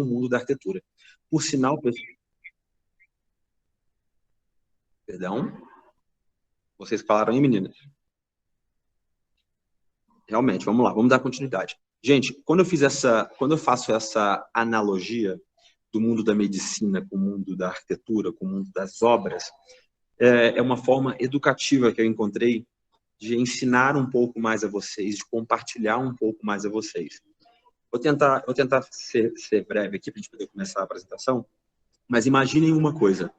o mundo da arquitetura. Por sinal, perdão, vocês falaram aí, meninas? Realmente, vamos lá, vamos dar continuidade. Gente, quando eu faço essa analogia do mundo da medicina com o mundo da arquitetura, com o mundo das obras, é uma forma educativa que eu encontrei de ensinar um pouco mais a vocês, de compartilhar um pouco mais a vocês. Vou tentar ser breve aqui para a gente poder começar a apresentação, mas imaginem uma coisa.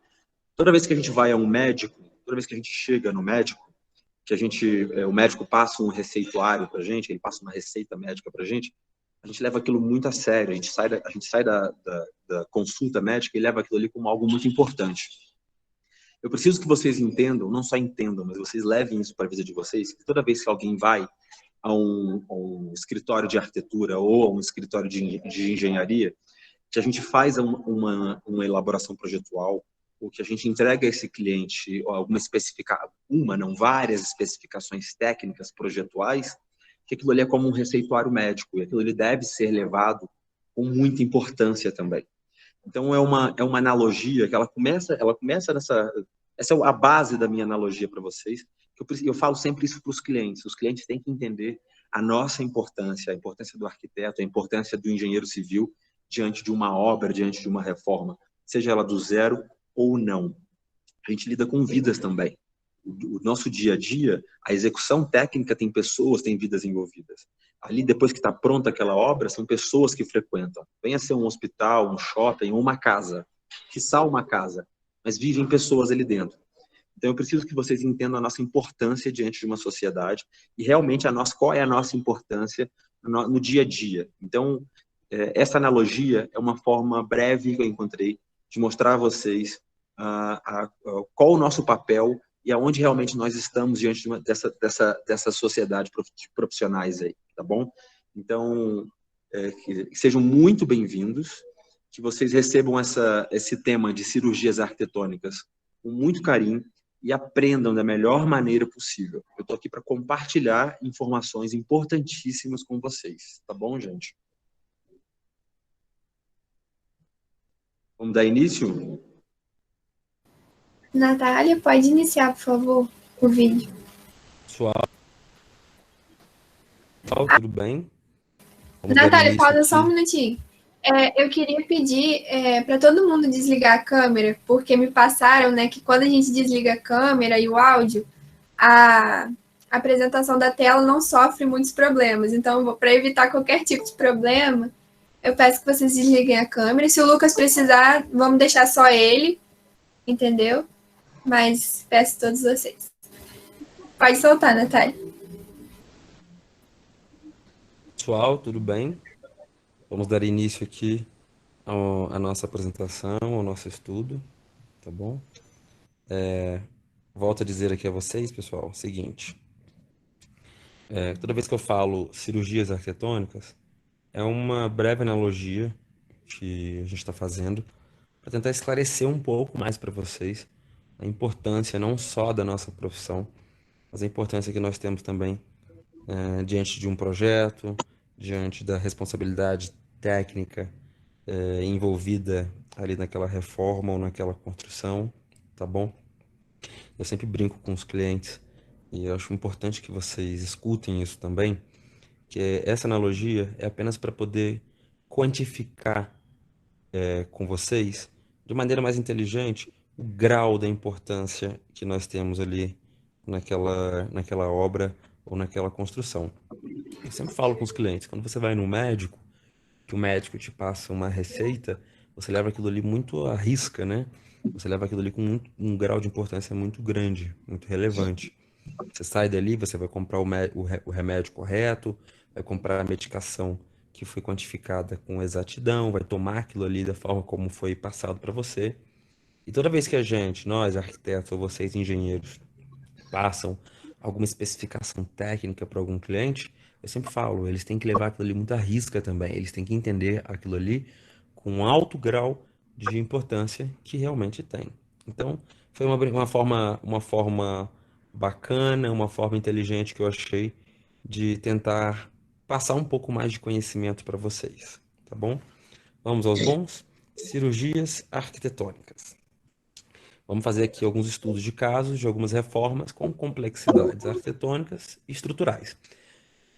Toda vez que a gente vai a um médico, toda vez que a gente chega no médico, o médico passa um receituário para a gente, ele passa uma receita médica para a gente leva aquilo muito a sério, a gente sai da consulta médica e leva aquilo ali como algo muito importante. Eu preciso que vocês entendam, não só entendam, mas vocês levem isso para a vida de vocês, que toda vez que alguém vai a um escritório de arquitetura ou a um escritório de engenharia, que a gente faz uma elaboração projetual, ou que a gente entrega a esse cliente alguma várias especificações técnicas projetuais, que aquilo ali é como um receituário médico, e aquilo ali deve ser levado com muita importância também. Então, é uma analogia que ela começa nessa... Essa é a base da minha analogia para vocês. Eu falo sempre isso para os clientes. Os clientes têm que entender a nossa importância, a importância do arquiteto, a importância do engenheiro civil diante de uma obra, diante de uma reforma, seja ela do zero ou não. A gente lida com vidas também. O nosso dia a dia, a execução técnica tem pessoas, tem vidas envolvidas. Ali, depois que está pronta aquela obra, são pessoas que frequentam. Venha ser um hospital, um shopping ou uma casa. Quiçá uma casa, mas vivem pessoas ali dentro. Então, eu preciso que vocês entendam a nossa importância diante de uma sociedade e realmente qual é a nossa importância no dia a dia. Então, essa analogia é uma forma breve que eu encontrei de mostrar a vocês qual o nosso papel e aonde realmente nós estamos diante dessa sociedade de profissionais aí, tá bom? Então, que sejam muito bem-vindos, que vocês recebam esse tema de cirurgias arquitetônicas com muito carinho e aprendam da melhor maneira possível. Eu estou aqui para compartilhar informações importantíssimas com vocês, tá bom, gente? Vamos dar início? Natália, pode iniciar, por favor, o vídeo. Pessoal, tudo bem? Vamos dar Natália, início pausa só um aqui. minutinho. Eu queria pedir para todo mundo desligar a câmera, porque me passaram, né, que quando a gente desliga a câmera e o áudio, a apresentação da tela não sofre muitos problemas. Então, para evitar qualquer tipo de problema, eu peço que vocês desliguem a câmera. Se o Lucas precisar, vamos deixar só ele, entendeu? Mas peço a todos vocês. Pode soltar, Natália. Pessoal, tudo bem? Vamos dar início aqui à nossa apresentação, ao nosso estudo, tá bom? Volto a dizer aqui a vocês, pessoal, o seguinte. Toda vez que eu falo cirurgias arquitetônicas, é uma breve analogia que a gente está fazendo para tentar esclarecer um pouco mais para vocês a importância não só da nossa profissão, mas a importância que nós temos também diante de um projeto, diante da responsabilidade técnica envolvida ali naquela reforma ou naquela construção, tá bom? Eu sempre brinco com os clientes e eu acho importante que vocês escutem isso também, que essa analogia é apenas para poder quantificar com vocês, de maneira mais inteligente, o grau da importância que nós temos ali naquela obra ou naquela construção. Eu sempre falo com os clientes, quando você vai no médico, que o médico te passa uma receita, você leva aquilo ali muito à risca, né? Você leva aquilo ali com um grau de importância muito grande, muito relevante. Você sai dali, você vai comprar o remédio correto, vai comprar a medicação que foi quantificada com exatidão, vai tomar aquilo ali da forma como foi passado para você. E toda vez que nós, arquitetos ou vocês, engenheiros, passam alguma especificação técnica para algum cliente, eu sempre falo, eles têm que levar aquilo ali muito à risca também. Eles têm que entender aquilo ali com um alto grau de importância que realmente tem. Então, foi uma forma bacana, uma forma inteligente que eu achei de tentar passar um pouco mais de conhecimento para vocês, tá bom? Vamos aos bons? Cirurgias arquitetônicas. Vamos fazer aqui alguns estudos de casos de algumas reformas com complexidades arquitetônicas e estruturais.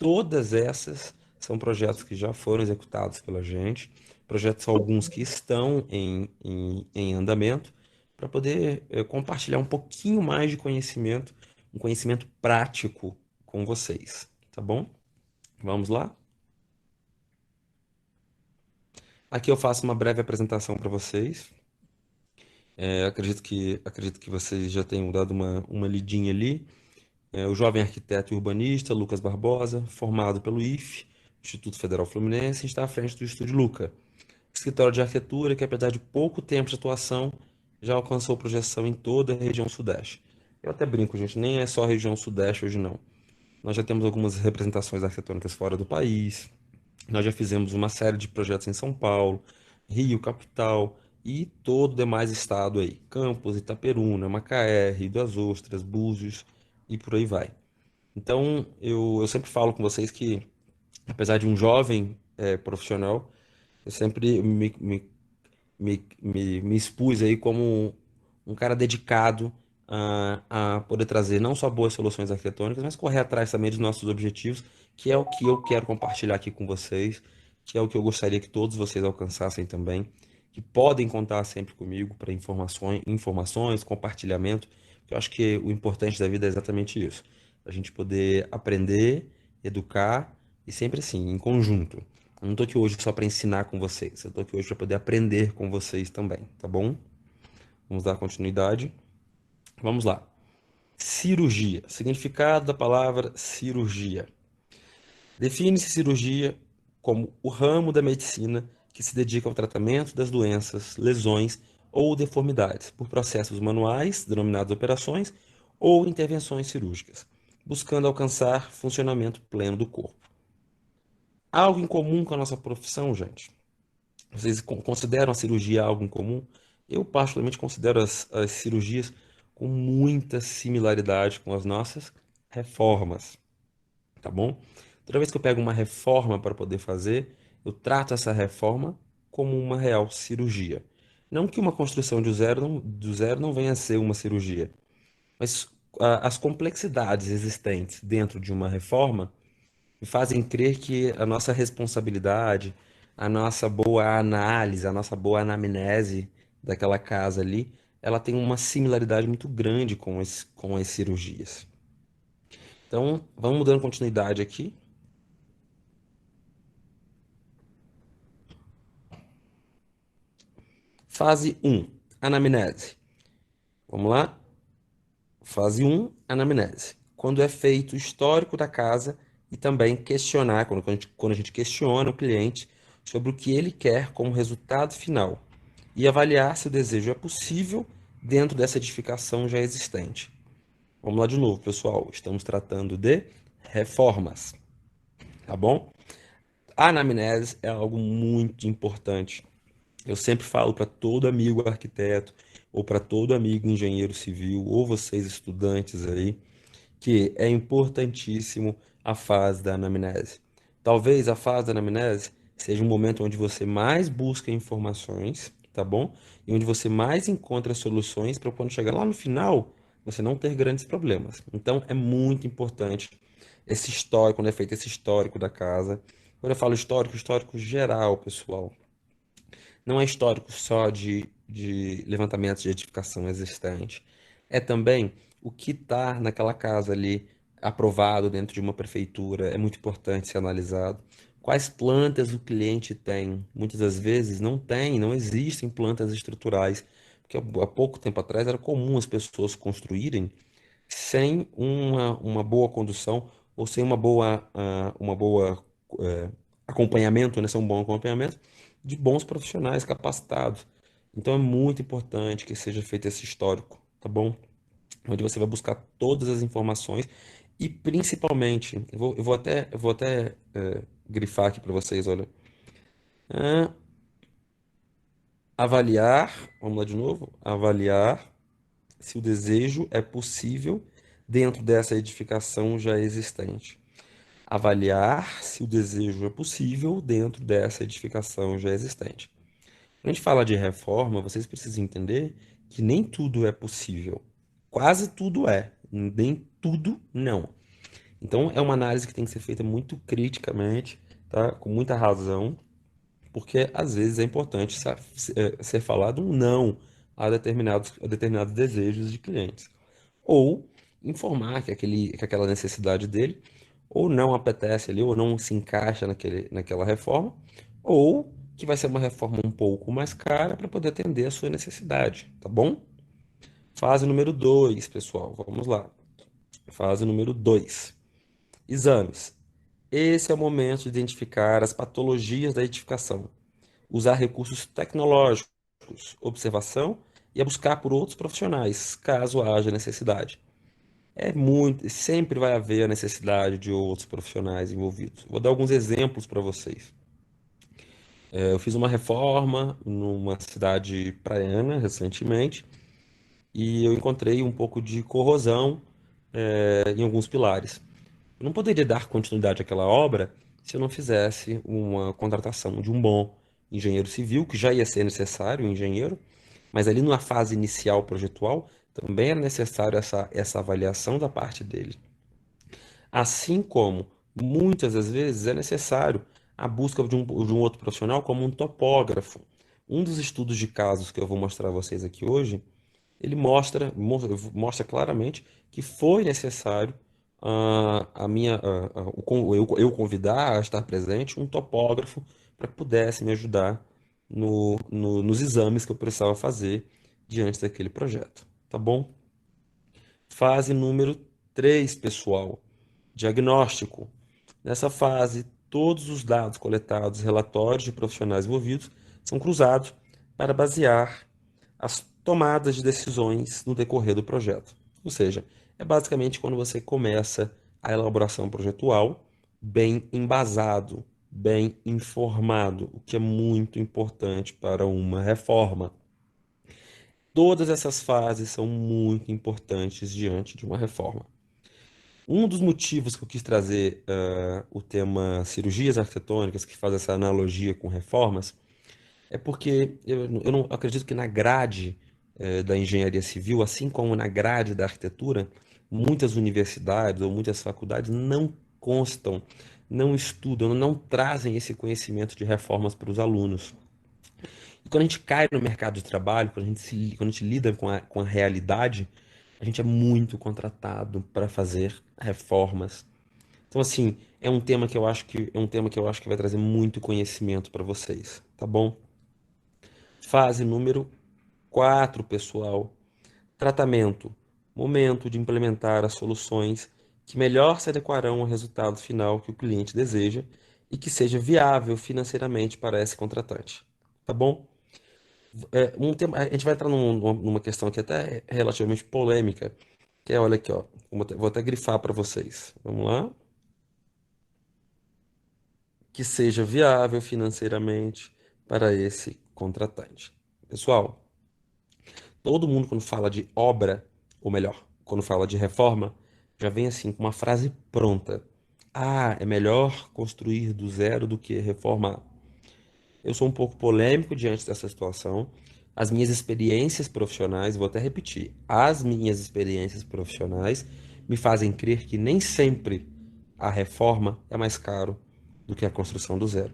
Todas essas são projetos que já foram executados pela gente, projetos alguns que estão em andamento, para poder compartilhar um pouquinho mais de conhecimento, um conhecimento prático com vocês, tá bom? Vamos lá? Aqui eu faço uma breve apresentação para vocês. Acredito que vocês já tenham dado uma lidinha ali. O jovem arquiteto e urbanista Lucas Barbosa, formado pelo IFE, Instituto Federal Fluminense, está à frente do Estúdio Luca, escritório de arquitetura que, apesar de pouco tempo de atuação, já alcançou projeção em toda a região Sudeste. Eu até brinco, gente, nem é só a região Sudeste hoje, não. Nós já temos algumas representações arquitetônicas fora do país, nós já fizemos uma série de projetos em São Paulo, Rio, capital, e todo o demais estado aí. Campos, Itaperuna, Macaé, Rio das Ostras, Búzios e por aí vai. Então, eu sempre falo com vocês que, apesar de um jovem profissional, eu sempre me expus aí como um cara dedicado a poder trazer não só boas soluções arquitetônicas, mas correr atrás também dos nossos objetivos, que é o que eu quero compartilhar aqui com vocês, que é o que eu gostaria que todos vocês alcançassem também, que podem contar sempre comigo para informações, compartilhamento, que eu acho que o importante da vida é exatamente isso, a gente poder aprender, educar e sempre assim, em conjunto. Eu não estou aqui hoje só para ensinar com vocês, eu estou aqui hoje para poder aprender com vocês também, tá bom? Vamos dar continuidade. Vamos lá. Cirurgia. Significado da palavra cirurgia. Define-se cirurgia como o ramo da medicina que se dedica ao tratamento das doenças, lesões ou deformidades por processos manuais, denominados operações, ou intervenções cirúrgicas, buscando alcançar funcionamento pleno do corpo. Algo em comum com a nossa profissão, gente? Vocês consideram a cirurgia algo em comum? Eu, particularmente, considero as cirurgias com muita similaridade com as nossas reformas, tá bom? Toda vez que eu pego uma reforma para poder fazer, eu trato essa reforma como uma real cirurgia. Não que uma construção do zero não venha a ser uma cirurgia, mas as complexidades existentes dentro de uma reforma me fazem crer que a nossa responsabilidade, a nossa boa análise, a nossa boa anamnese daquela casa ali, ela tem uma similaridade muito grande com as cirurgias. Então, vamos dando continuidade aqui. Fase 1, anamnese. Vamos lá? Fase 1, anamnese. Quando é feito o histórico da casa e também questionar, quando a gente questiona o cliente sobre o que ele quer como resultado final e avaliar se o desejo é possível dentro dessa edificação já existente. Vamos lá de novo, pessoal. Estamos tratando de reformas, tá bom? A anamnese é algo muito importante. Eu sempre falo para todo amigo arquiteto, ou para todo amigo engenheiro civil, ou vocês estudantes aí, que é importantíssimo a fase da anamnese. Talvez a fase da anamnese seja um momento onde você mais busca informações, tá bom? E onde você mais encontra soluções para quando chegar lá no final, você não ter grandes problemas. Então é muito importante esse histórico, quando é feito esse histórico da casa. Quando eu falo histórico, histórico geral, pessoal. Não é histórico só de levantamentos de edificação existente. É também o que está naquela casa ali aprovado dentro de uma prefeitura. É muito importante ser analisado. Quais plantas o cliente tem? Muitas das vezes não tem, não existem plantas estruturais. Porque há pouco tempo atrás era comum as pessoas construírem sem uma boa condução ou sem uma boa acompanhamento, né? Sem um bom acompanhamento de bons profissionais capacitados. Então é muito importante que seja feito esse histórico, tá bom? Onde você vai buscar todas as informações e principalmente, eu vou até grifar aqui para vocês, olha. Ah, avaliar, vamos lá de novo, avaliar se o desejo é possível dentro dessa edificação já existente. Avaliar se o desejo é possível dentro dessa edificação já existente. Quando a gente fala de reforma, vocês precisam entender que nem tudo é possível. Quase tudo é, nem tudo não. Então, é uma análise que tem que ser feita muito criticamente, tá? Com muita razão, porque às vezes é importante ser falado um não a determinados desejos de clientes. Ou informar que aquela necessidade dele ou não apetece ali, ou não se encaixa naquela reforma, ou que vai ser uma reforma um pouco mais cara para poder atender a sua necessidade, tá bom? Fase número 2, pessoal, vamos lá. Fase número 2, exames. Esse é o momento de identificar as patologias da edificação, usar recursos tecnológicos, observação e a buscar por outros profissionais, caso haja necessidade. Sempre vai haver a necessidade de outros profissionais envolvidos. Vou dar alguns exemplos para vocês. Eu fiz uma reforma numa cidade praiana recentemente e eu encontrei um pouco de corrosão, em alguns pilares. Eu não poderia dar continuidade àquela obra se eu não fizesse uma contratação de um bom engenheiro civil, que já ia ser necessário, um engenheiro, mas ali na fase inicial projetual também era necessário essa avaliação da parte dele. Assim como muitas das vezes é necessário a busca de um outro profissional, como um topógrafo. Um dos estudos de casos que eu vou mostrar a vocês aqui hoje, ele mostra claramente que foi necessário eu convidar a estar presente um topógrafo para que pudesse me ajudar nos exames que eu precisava fazer diante daquele projeto. Tá bom? Fase número 3, pessoal. Diagnóstico. Nessa fase, todos os dados coletados, relatórios de profissionais envolvidos, são cruzados para basear as tomadas de decisões no decorrer do projeto. Ou seja, é basicamente quando você começa a elaboração projetual bem embasado, bem informado, o que é muito importante para uma reforma. Todas essas fases são muito importantes diante de uma reforma. Um dos motivos que eu quis trazer o tema cirurgias arquitetônicas, que faz essa analogia com reformas, é porque eu não acredito que na grade da engenharia civil, assim como na grade da arquitetura, muitas universidades ou muitas faculdades não constam, não estudam, não trazem esse conhecimento de reformas para os alunos. E quando a gente cai no mercado de trabalho, quando a gente lida com a realidade, a gente é muito contratado para fazer reformas. Então, assim, é um tema que eu acho que vai trazer muito conhecimento para vocês, tá bom? Fase número 4, pessoal. Tratamento. Momento de implementar as soluções que melhor se adequarão ao resultado final que o cliente deseja e que seja viável financeiramente para esse contratante. Tá bom? A gente vai entrar numa questão aqui até relativamente polêmica, que é, olha aqui, ó, vou até grifar para vocês. Vamos lá. Que seja viável financeiramente para esse contratante. Pessoal, todo mundo quando fala de obra, ou melhor, quando fala de reforma, já vem assim com uma frase pronta. Ah, é melhor construir do zero do que reformar. Eu sou um pouco polêmico diante dessa situação. As minhas experiências profissionais, vou até repetir, as minhas experiências profissionais me fazem crer que nem sempre a reforma é mais caro do que a construção do zero.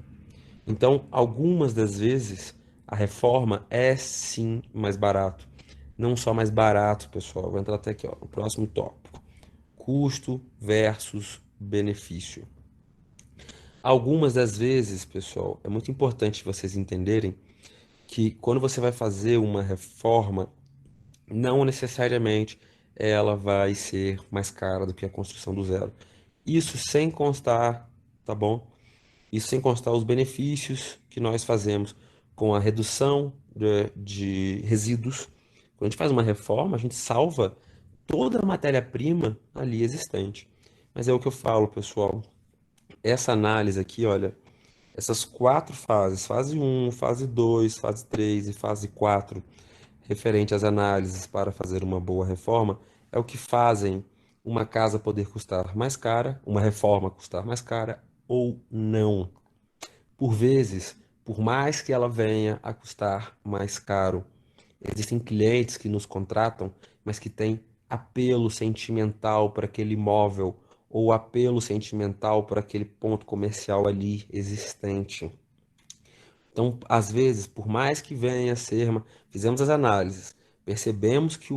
Então, algumas das vezes, a reforma é sim mais barato. Não só mais barato, pessoal. Vou entrar até aqui, ó, o próximo tópico. Custo versus benefício. Algumas das vezes, pessoal, é muito importante vocês entenderem que quando você vai fazer uma reforma, não necessariamente ela vai ser mais cara do que a construção do zero. Isso sem constar, tá bom? Isso sem constar os benefícios que nós fazemos com a redução de resíduos. Quando a gente faz uma reforma, a gente salva toda a matéria-prima ali existente. Mas é o que eu falo, pessoal. Essa análise aqui, olha, essas 4 fases, fase 1, fase 2, fase 3 e fase 4, referente às análises para fazer uma boa reforma, é o que fazem uma casa poder custar mais cara, uma reforma custar mais cara ou não. Por vezes, por mais que ela venha a custar mais caro, existem clientes que nos contratam, mas que têm apelo sentimental para aquele imóvel ou apelo sentimental para aquele ponto comercial ali existente. Então, às vezes, por mais que venha a ser, fizemos as análises, percebemos que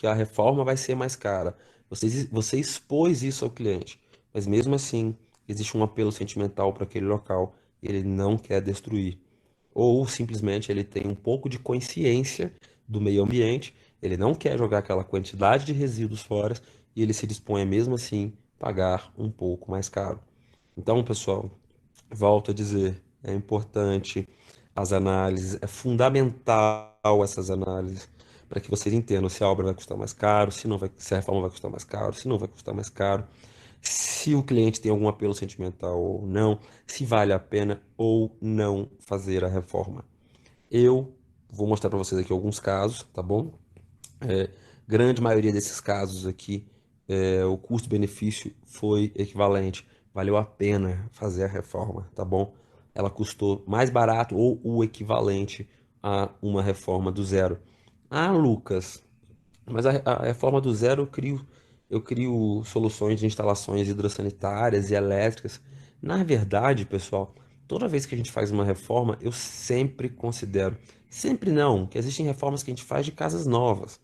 a reforma vai ser mais cara. Você expôs isso ao cliente, mas mesmo assim, existe um apelo sentimental para aquele local e ele não quer destruir. Ou simplesmente ele tem um pouco de consciência do meio ambiente, ele não quer jogar aquela quantidade de resíduos fora e ele se dispõe a mesmo assim pagar um pouco mais caro. Então, pessoal, volto a dizer, é importante as análises, é fundamental essas análises para que vocês entendam se a obra vai custar mais caro, se não vai, se a reforma vai custar mais caro, se não vai custar mais caro, se o cliente tem algum apelo sentimental ou não, se vale a pena ou não fazer a reforma. Eu vou mostrar para vocês aqui alguns casos, tá bom? Grande maioria desses casos aqui, o custo-benefício foi equivalente. Valeu a pena fazer a reforma, tá bom? Ela custou mais barato ou o equivalente a uma reforma do zero. Ah, Lucas, mas a reforma do zero eu crio soluções de instalações hidrossanitárias e elétricas. Na verdade, pessoal, toda vez que a gente faz uma reforma, eu sempre considero, sempre não, que existem reformas que a gente faz de casas novas.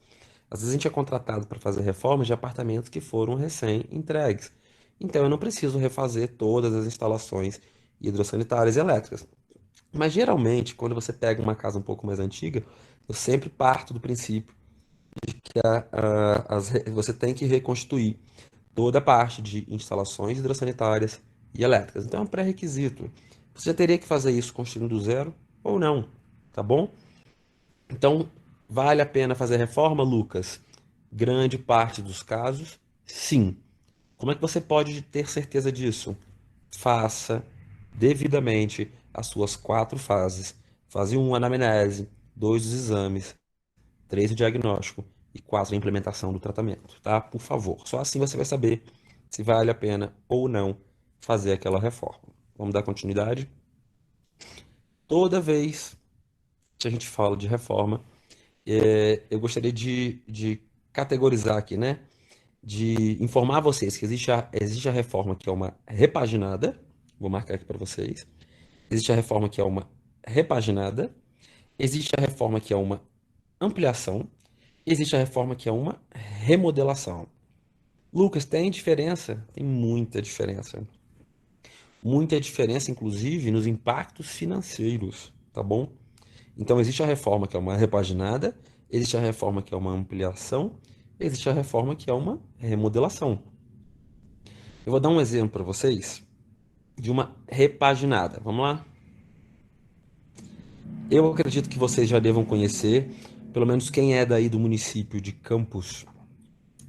Às vezes a gente é contratado para fazer reformas de apartamentos que foram recém-entregues. Então eu não preciso refazer todas as instalações hidrossanitárias e elétricas. Mas geralmente, quando você pega uma casa um pouco mais antiga, eu sempre parto do princípio que você tem que reconstituir toda a parte de instalações hidrossanitárias e elétricas. Então é um pré-requisito. Você já teria que fazer isso construindo do zero ou não, tá bom? Então, vale a pena fazer reforma, Lucas? Grande parte dos casos, sim. Como é que você pode ter certeza disso? Faça devidamente as suas 4 fases. Fase 1, anamnese. 2, os exames. 3, o diagnóstico. E 4, a implementação do tratamento, tá? Por favor. Só assim você vai saber se vale a pena ou não fazer aquela reforma. Vamos dar continuidade? Toda vez que a gente fala de reforma, eu gostaria de categorizar aqui, né? De informar vocês que existe a reforma que é uma repaginada, vou marcar aqui para vocês. Existe a reforma que é uma repaginada, existe a reforma que é uma ampliação, existe a reforma que é uma remodelação. Lucas, tem diferença? Tem muita diferença. Muita diferença, inclusive, nos impactos financeiros, tá bom? Então, existe a reforma que é uma repaginada, existe a reforma que é uma ampliação, existe a reforma que é uma remodelação. Eu vou dar um exemplo para vocês de uma repaginada. Vamos lá? Eu acredito que vocês já devam conhecer, pelo menos quem é daí do município de Campos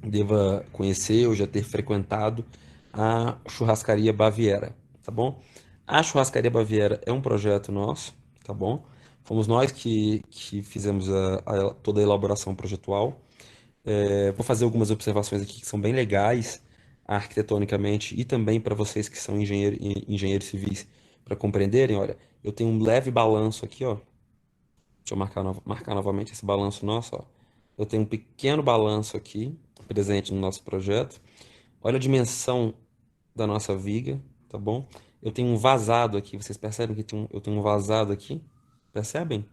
deva conhecer ou já ter frequentado a Churrascaria Baviera, tá bom? A Churrascaria Baviera é um projeto nosso, tá bom? Fomos nós que fizemos toda a elaboração projetual. Vou fazer algumas observações aqui que são bem legais arquitetonicamente e também para vocês que são engenheiros civis para compreenderem. Olha, eu tenho um leve balanço aqui, ó. Deixa eu marcar novamente esse balanço nosso, ó. Eu tenho um pequeno balanço aqui presente no nosso projeto. Olha a dimensão da nossa viga, tá bom? Eu tenho um vazado aqui. Vocês percebem que eu tenho um vazado aqui? Percebem?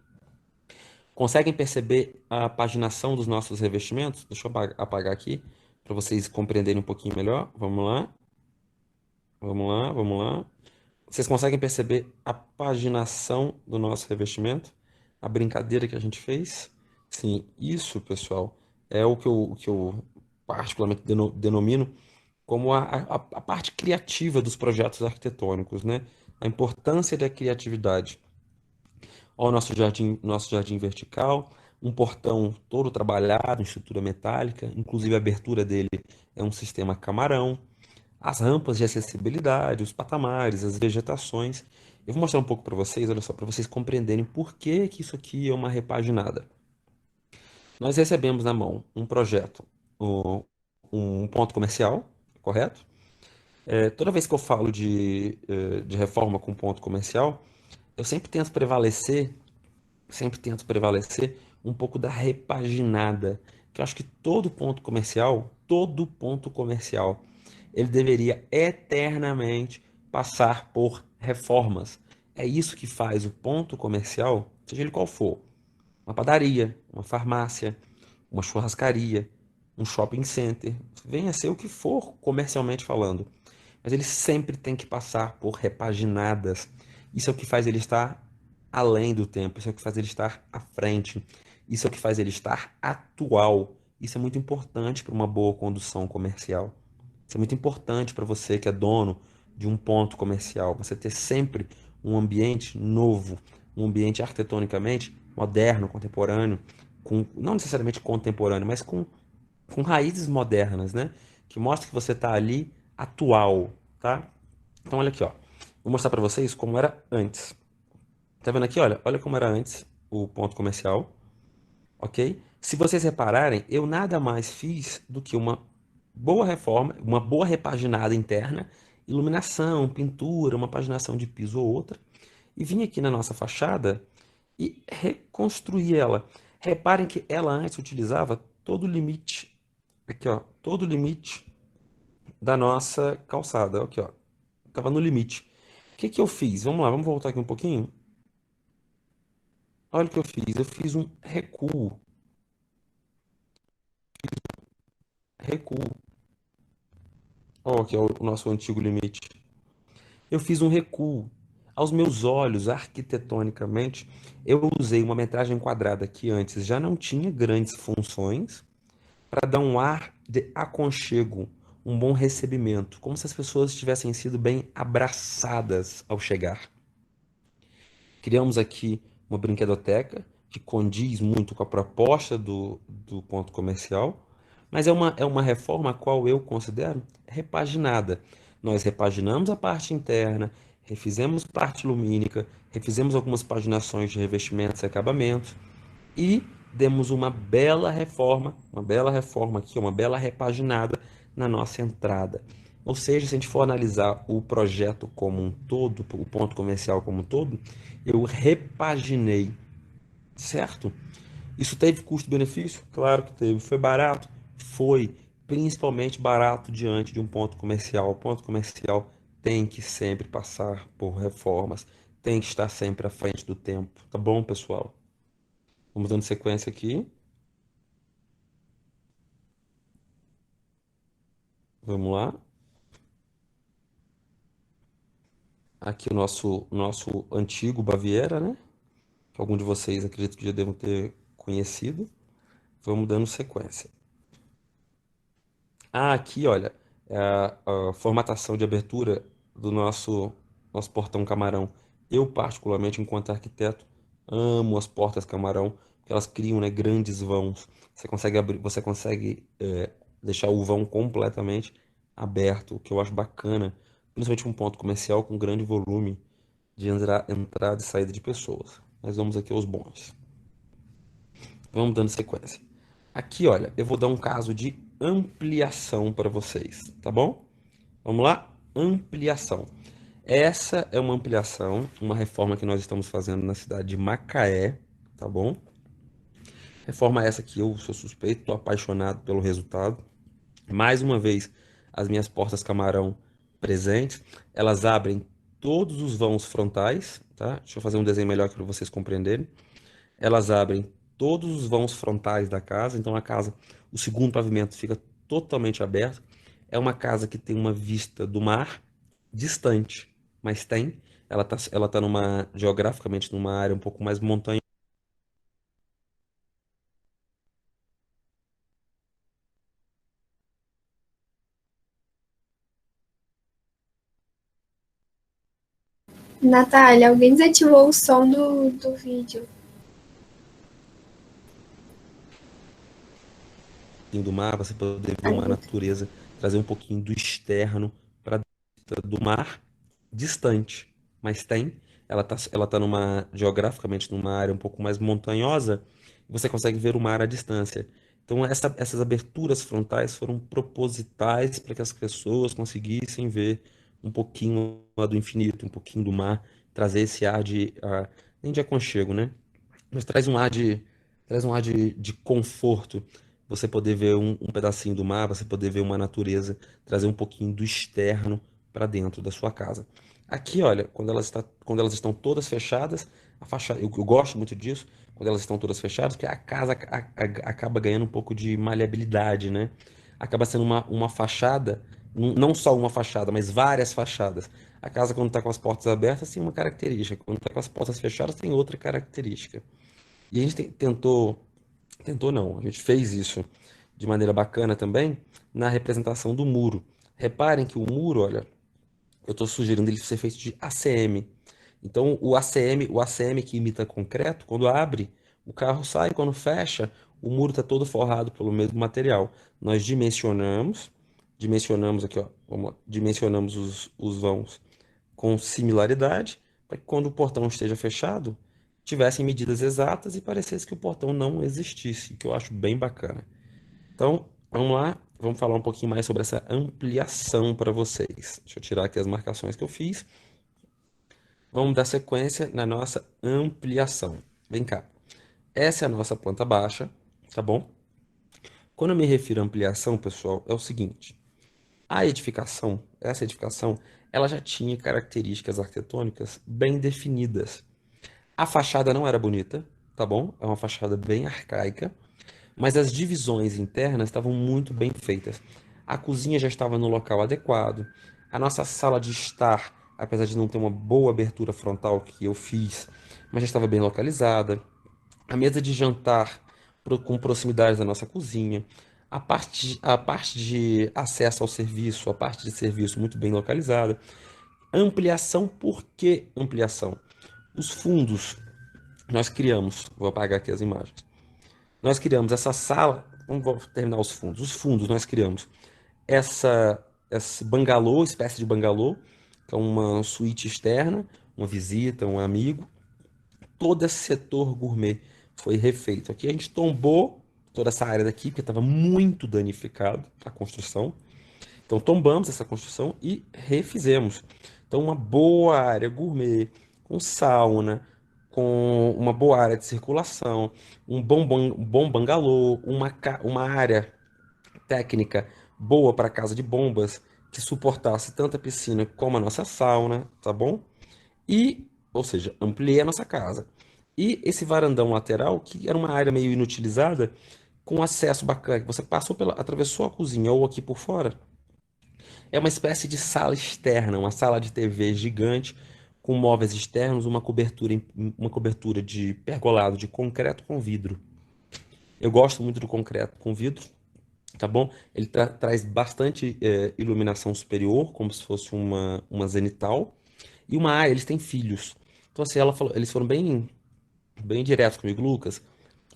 Conseguem perceber a paginação dos nossos revestimentos? Deixa eu apagar aqui para vocês compreenderem um pouquinho melhor. Vamos lá. Vamos lá, vamos lá. Vocês conseguem perceber a paginação do nosso revestimento? A brincadeira que a gente fez? Sim, isso, pessoal, é o que eu particularmente denomino como a parte criativa dos projetos arquitetônicos, né? A importância da criatividade. Olha o nosso jardim vertical, um portão todo trabalhado em estrutura metálica, inclusive a abertura dele é um sistema camarão, as rampas de acessibilidade, os patamares, as vegetações. Eu vou mostrar um pouco para vocês, olha só, para vocês compreenderem por que que isso aqui é uma repaginada. Nós recebemos na mão um projeto, um ponto comercial, correto? Toda vez que eu falo de reforma com ponto comercial, eu sempre tento prevalecer um pouco da repaginada, que eu acho que todo ponto comercial, ele deveria eternamente passar por reformas. É isso que faz o ponto comercial, seja ele qual for, uma padaria, uma farmácia, uma churrascaria, um shopping center, venha ser o que for comercialmente falando, mas ele sempre tem que passar por repaginadas. Isso é o que faz ele estar além do tempo, isso é o que faz ele estar à frente, isso é o que faz ele estar atual. Isso é muito importante para uma boa condução comercial. Isso é muito importante para você que é dono de um ponto comercial, você ter sempre um ambiente novo, um ambiente arquitetonicamente moderno, contemporâneo, com, não necessariamente contemporâneo, mas com raízes modernas, né? Que mostra que você está ali atual, tá? Então, olha aqui, ó. Vou mostrar para vocês como era antes. Tá vendo aqui? Olha como era antes o ponto comercial, ok? Se vocês repararem, eu nada mais fiz do que uma boa reforma, uma boa repaginada interna, iluminação, pintura, uma paginação de piso ou outra, e vim aqui na nossa fachada e reconstruí ela. Reparem que ela antes utilizava todo o limite, aqui ó, todo o limite da nossa calçada, aqui ó, tava no limite. O que que eu fiz? Vamos lá, vamos voltar aqui um pouquinho. Olha o que eu fiz um recuo, recuo. Ó, aqui é o nosso antigo limite. Eu fiz um recuo. Aos meus olhos, arquitetonicamente, eu usei uma metragem quadrada que antes já não tinha grandes funções, para dar um ar de aconchego, um bom recebimento, como se as pessoas tivessem sido bem abraçadas ao chegar. Criamos aqui uma brinquedoteca que condiz muito com a proposta do ponto comercial, mas é uma reforma a qual eu considero repaginada. Nós repaginamos a parte interna, refizemos parte lumínica, refizemos algumas paginações de revestimentos e acabamentos, e demos uma bela reforma aqui, uma bela repaginada na nossa entrada. Ou seja, se a gente for analisar o projeto como um todo, o ponto comercial como um todo, eu repaginei, certo? Isso teve custo-benefício? Claro que teve. Foi barato? Foi. Principalmente barato diante de um ponto comercial. O ponto comercial tem que sempre passar por reformas, tem que estar sempre à frente do tempo. Tá bom, pessoal? Vamos dando sequência aqui. Vamos lá. Aqui o nosso antigo Baviera, né? Que algum de vocês acredito que já devam ter conhecido. Vamos dando sequência. Ah, aqui, olha, é a formatação de abertura do nosso portão camarão. Eu, particularmente, enquanto arquiteto, amo as portas camarão, porque elas criam, né, grandes vãos. Você consegue abrir, você consegue deixar o vão completamente aberto, o que eu acho bacana, principalmente um ponto comercial com grande volume de entrada e saída de pessoas. Mas vamos aqui aos bons. Vamos dando sequência. Aqui, olha, eu vou dar um caso de ampliação para vocês, tá bom? Vamos lá? Ampliação. Essa é uma ampliação, uma reforma que nós estamos fazendo na cidade de Macaé, tá bom? Reforma essa que eu sou suspeito, estou apaixonado pelo resultado. Mais uma vez, as minhas portas camarão presentes, elas abrem todos os vãos frontais, tá? Deixa eu fazer um desenho melhor para vocês compreenderem. Elas abrem todos os vãos frontais da casa, então a casa, o segundo pavimento fica totalmente aberto. É uma casa que tem uma vista do mar distante, mas tem. Ela tá geograficamente numa área um pouco mais montanhosa. Natália, alguém desativou o som do vídeo. Do mar, você poder ver Ai, uma natureza, trazer um pouquinho do externo para dentro do mar, distante, mas tem. Ela tá geograficamente numa área um pouco mais montanhosa, e você consegue ver o mar à distância. Então, essas aberturas frontais foram propositais para que as pessoas conseguissem ver um pouquinho lá do infinito, um pouquinho do mar, trazer esse ar nem de aconchego, né? Mas traz um ar de conforto. Você poder ver um pedacinho do mar, você poder ver uma natureza, trazer um pouquinho do externo para dentro da sua casa. Aqui, olha, quando elas estão todas fechadas, a fachada, eu gosto muito disso, quando elas estão todas fechadas, porque a casa acaba ganhando um pouco de maleabilidade, né? Acaba sendo uma fachada, não só uma fachada, mas várias fachadas. A casa, quando está com as portas abertas, tem uma característica, quando está com as portas fechadas, tem outra característica. E a gente tentou não, a gente fez isso de maneira bacana também na representação do muro. Reparem que o muro, olha, eu estou sugerindo ele ser feito de ACM. Então, o ACM que imita concreto, quando abre, o carro sai, quando fecha, o muro está todo forrado pelo mesmo material. Nós dimensionamos aqui, ó, vamos lá, dimensionamos os vãos com similaridade, para que quando o portão esteja fechado, tivessem medidas exatas e parecesse que o portão não existisse, que eu acho bem bacana. Então, vamos lá, vamos falar um pouquinho mais sobre essa ampliação para vocês. Deixa eu tirar aqui as marcações que eu fiz. Vamos dar sequência na nossa ampliação. Vem cá. Essa é a nossa planta baixa, tá bom? Quando eu me refiro à ampliação, pessoal, é o seguinte: essa edificação, ela já tinha características arquitetônicas bem definidas. A fachada não era bonita, tá bom? É uma fachada bem arcaica, mas as divisões internas estavam muito bem feitas. A cozinha já estava no local adequado. A nossa sala de estar, apesar de não ter uma boa abertura frontal que eu fiz, mas já estava bem localizada. A mesa de jantar com proximidade da nossa cozinha. A parte de acesso ao serviço, a parte de serviço muito bem localizada. Ampliação, por que ampliação? Os fundos, nós criamos, vou apagar aqui as imagens. Nós criamos essa sala, vamos terminar os fundos. Os fundos, nós criamos esse bangalô, espécie de bangalô, que é uma suíte externa, uma visita, um amigo. Todo esse setor gourmet foi refeito. Aqui a gente tombou toda essa área daqui, porque estava muito danificado a construção. Então tombamos essa construção e refizemos. Então uma boa área gourmet, com sauna, com uma boa área de circulação, um bom bangalô, uma área técnica boa para casa de bombas, que suportasse tanto a piscina como a nossa sauna, tá bom? E, ou seja, ampliei a nossa casa. E esse varandão lateral, que era uma área meio inutilizada, com acesso bacana, que você atravessou a cozinha ou aqui por fora, é uma espécie de sala externa, uma sala de TV gigante, com móveis externos, uma cobertura de pergolado de concreto com vidro. Eu gosto muito do concreto com vidro, tá bom? Ele traz bastante iluminação superior, como se fosse uma zenital. E uma área, eles têm filhos. Então, assim, ela falou, eles foram bem diretos comigo, Lucas.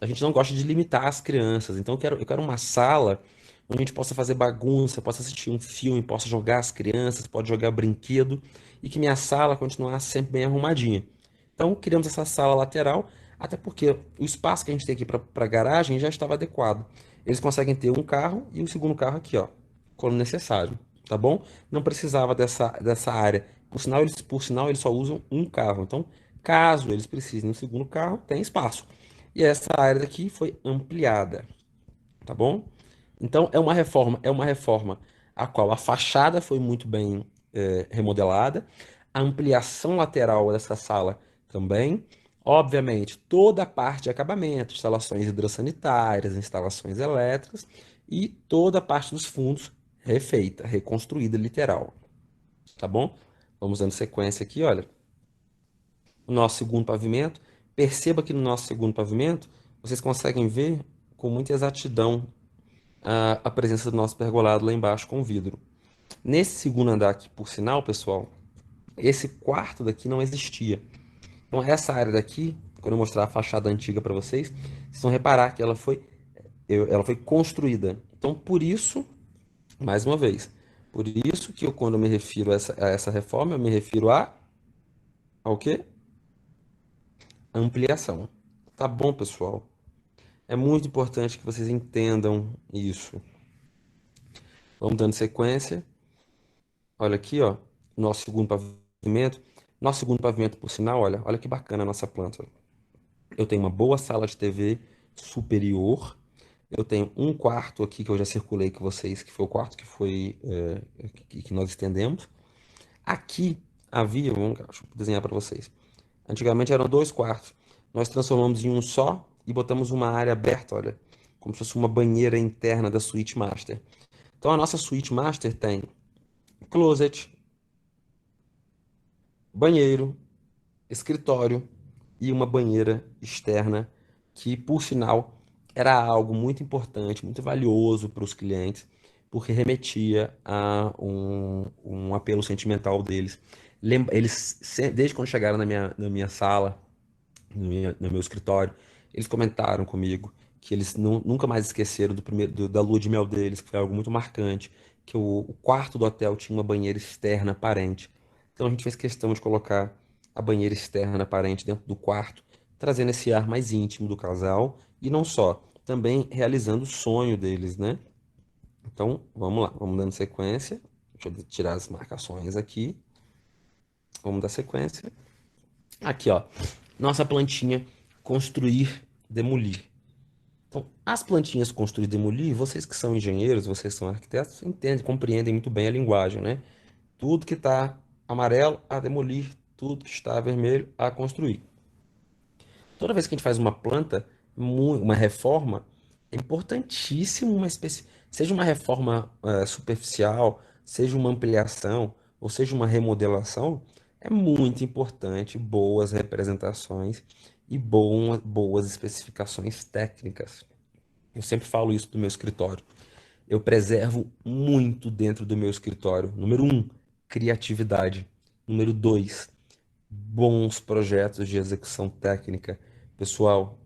A gente não gosta de limitar as crianças. Então, eu quero uma sala onde a gente possa fazer bagunça, possa assistir um filme, possa jogar as crianças, pode jogar brinquedo e que minha sala continuasse sempre bem arrumadinha. Então, criamos essa sala lateral, até porque o espaço que a gente tem aqui para garagem já estava adequado. Eles conseguem ter um carro e um segundo carro aqui, ó, quando necessário, tá bom? Não precisava dessa área. Por sinal, eles só usam um carro. Então, caso eles precisem de um segundo carro, tem espaço. E essa área daqui foi ampliada, tá bom? Então, é uma reforma a qual a fachada foi muito bem remodelada, a ampliação lateral dessa sala também, obviamente, toda a parte de acabamento, instalações hidrossanitárias, instalações elétricas e toda a parte dos fundos refeita, reconstruída literal, tá bom? Vamos dando sequência aqui, olha. O nosso segundo pavimento, perceba que no nosso segundo pavimento, vocês conseguem ver com muita exatidão a presença do nosso pergolado lá embaixo com vidro. Nesse segundo andar aqui, por sinal, pessoal, esse quarto daqui não existia. Então, essa área daqui, quando eu mostrar a fachada antiga para vocês, vocês vão reparar que ela foi construída. Então, por isso, mais uma vez, por isso que quando eu me refiro a essa reforma, eu me refiro ao quê? Ampliação. Tá bom, pessoal? É muito importante que vocês entendam isso. Vamos dando sequência. Olha aqui, ó, nosso segundo pavimento. Nosso segundo pavimento, por sinal, olha que bacana a nossa planta. Eu tenho uma boa sala de TV superior. Eu tenho um quarto aqui que eu já circulei com vocês, que foi o quarto que foi que nós estendemos. Aqui havia, deixa eu desenhar para vocês. Antigamente eram dois quartos. Nós transformamos em um só e botamos uma área aberta, olha, como se fosse uma banheira interna da suíte master. Então a nossa suíte master tem closet, banheiro, escritório e uma banheira externa, que, por sinal, era algo muito importante, muito valioso para os clientes, porque remetia a um apelo sentimental deles. Eles, desde quando chegaram na minha sala, no meu escritório, eles comentaram comigo que eles nunca mais esqueceram da lua de mel deles, que foi algo muito marcante, que o quarto do hotel tinha uma banheira externa aparente. Então a gente fez questão de colocar a banheira externa aparente dentro do quarto, trazendo esse ar mais íntimo do casal, e não só, também realizando o sonho deles, né? Então, vamos lá, vamos dando sequência. Deixa eu tirar as marcações aqui. Vamos dar sequência. Aqui, ó. Nossa plantinha construir, demolir. Então, as plantinhas construir e demolir, vocês que são engenheiros, vocês que são arquitetos, entendem, compreendem muito bem a linguagem, né? Tudo que está amarelo, a demolir. Tudo que está vermelho, a construir. Toda vez que a gente faz uma planta, uma reforma, é importantíssimo seja uma reforma superficial, seja uma ampliação, ou seja uma remodelação, é muito importante boas representações e boas especificações técnicas. Eu sempre falo isso do meu escritório. Eu preservo muito dentro do meu escritório. Número um, criatividade. Número dois, bons projetos de execução técnica. Pessoal,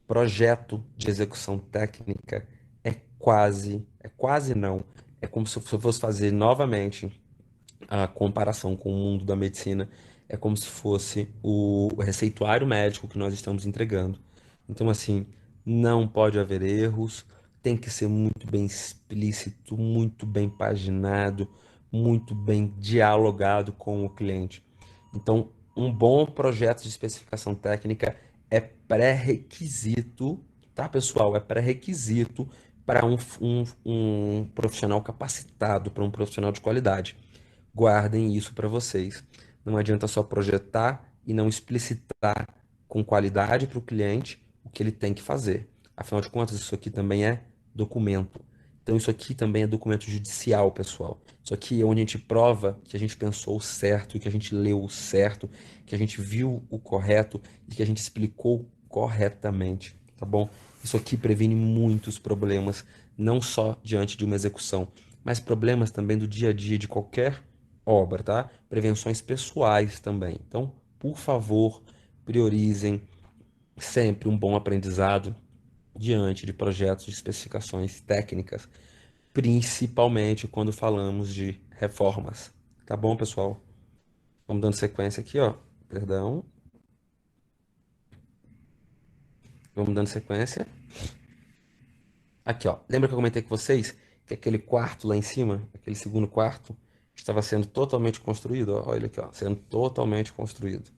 projeto de execução técnica é quase não, é como se eu fosse fazer novamente a comparação com o mundo da medicina, é como se fosse o receituário médico que nós estamos entregando. Então, assim, não pode haver erros, tem que ser muito bem explícito, muito bem paginado, muito bem dialogado com o cliente. Então, um bom projeto de especificação técnica é pré-requisito, tá, pessoal? É pré-requisito para um profissional capacitado, para um profissional de qualidade. Guardem isso para vocês. Não adianta só projetar e não explicitar com qualidade para o cliente o que ele tem que fazer. Afinal de contas, isso aqui também é documento. Então, isso aqui também é documento judicial, pessoal. Isso aqui é onde a gente prova que a gente pensou o certo, que a gente leu o certo, que a gente viu o correto e que a gente explicou corretamente, tá bom? Isso aqui previne muitos problemas, não só diante de uma execução, mas problemas também do dia a dia de qualquer obra, tá? Prevenções pessoais também. Então, por favor, priorizem sempre um bom aprendizado diante de projetos de especificações técnicas, principalmente quando falamos de reformas. Tá bom, pessoal? Vamos dando sequência aqui, ó. Perdão. Vamos dando sequência. Aqui, ó. Lembra que eu comentei com vocês que aquele quarto lá em cima, aquele segundo quarto, estava sendo totalmente construído? Ó, olha aqui, ó, sendo totalmente construído.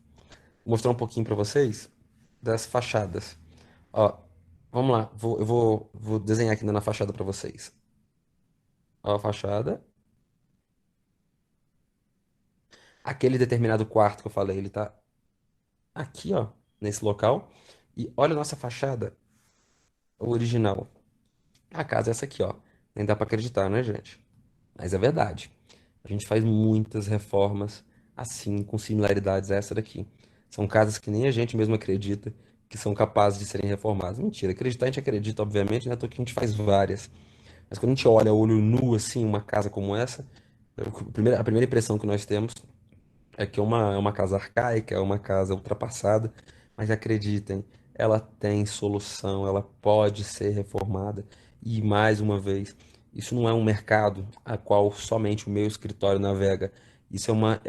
Vou mostrar um pouquinho para vocês das fachadas. Ó, vamos lá. Eu vou desenhar aqui na fachada para vocês. Ó, a fachada. Aquele determinado quarto que eu falei, ele tá aqui, ó, nesse local. E olha a nossa fachada original. A casa é essa aqui, ó. Nem dá para acreditar, né, gente? Mas é verdade. A gente faz muitas reformas assim, com similaridades a essa daqui. São casas que nem a gente mesmo acredita que são capazes de serem reformadas. Mentira, acreditar a gente acredita, obviamente, né? Que a gente faz várias. Mas quando a gente olha a olho nu, assim, uma casa como essa, a primeira impressão que nós temos é que é uma casa arcaica, é uma casa ultrapassada, mas acreditem, ela tem solução, ela pode ser reformada. E mais uma vez, isso não é um mercado a qual somente o meu escritório navega. Isso é uma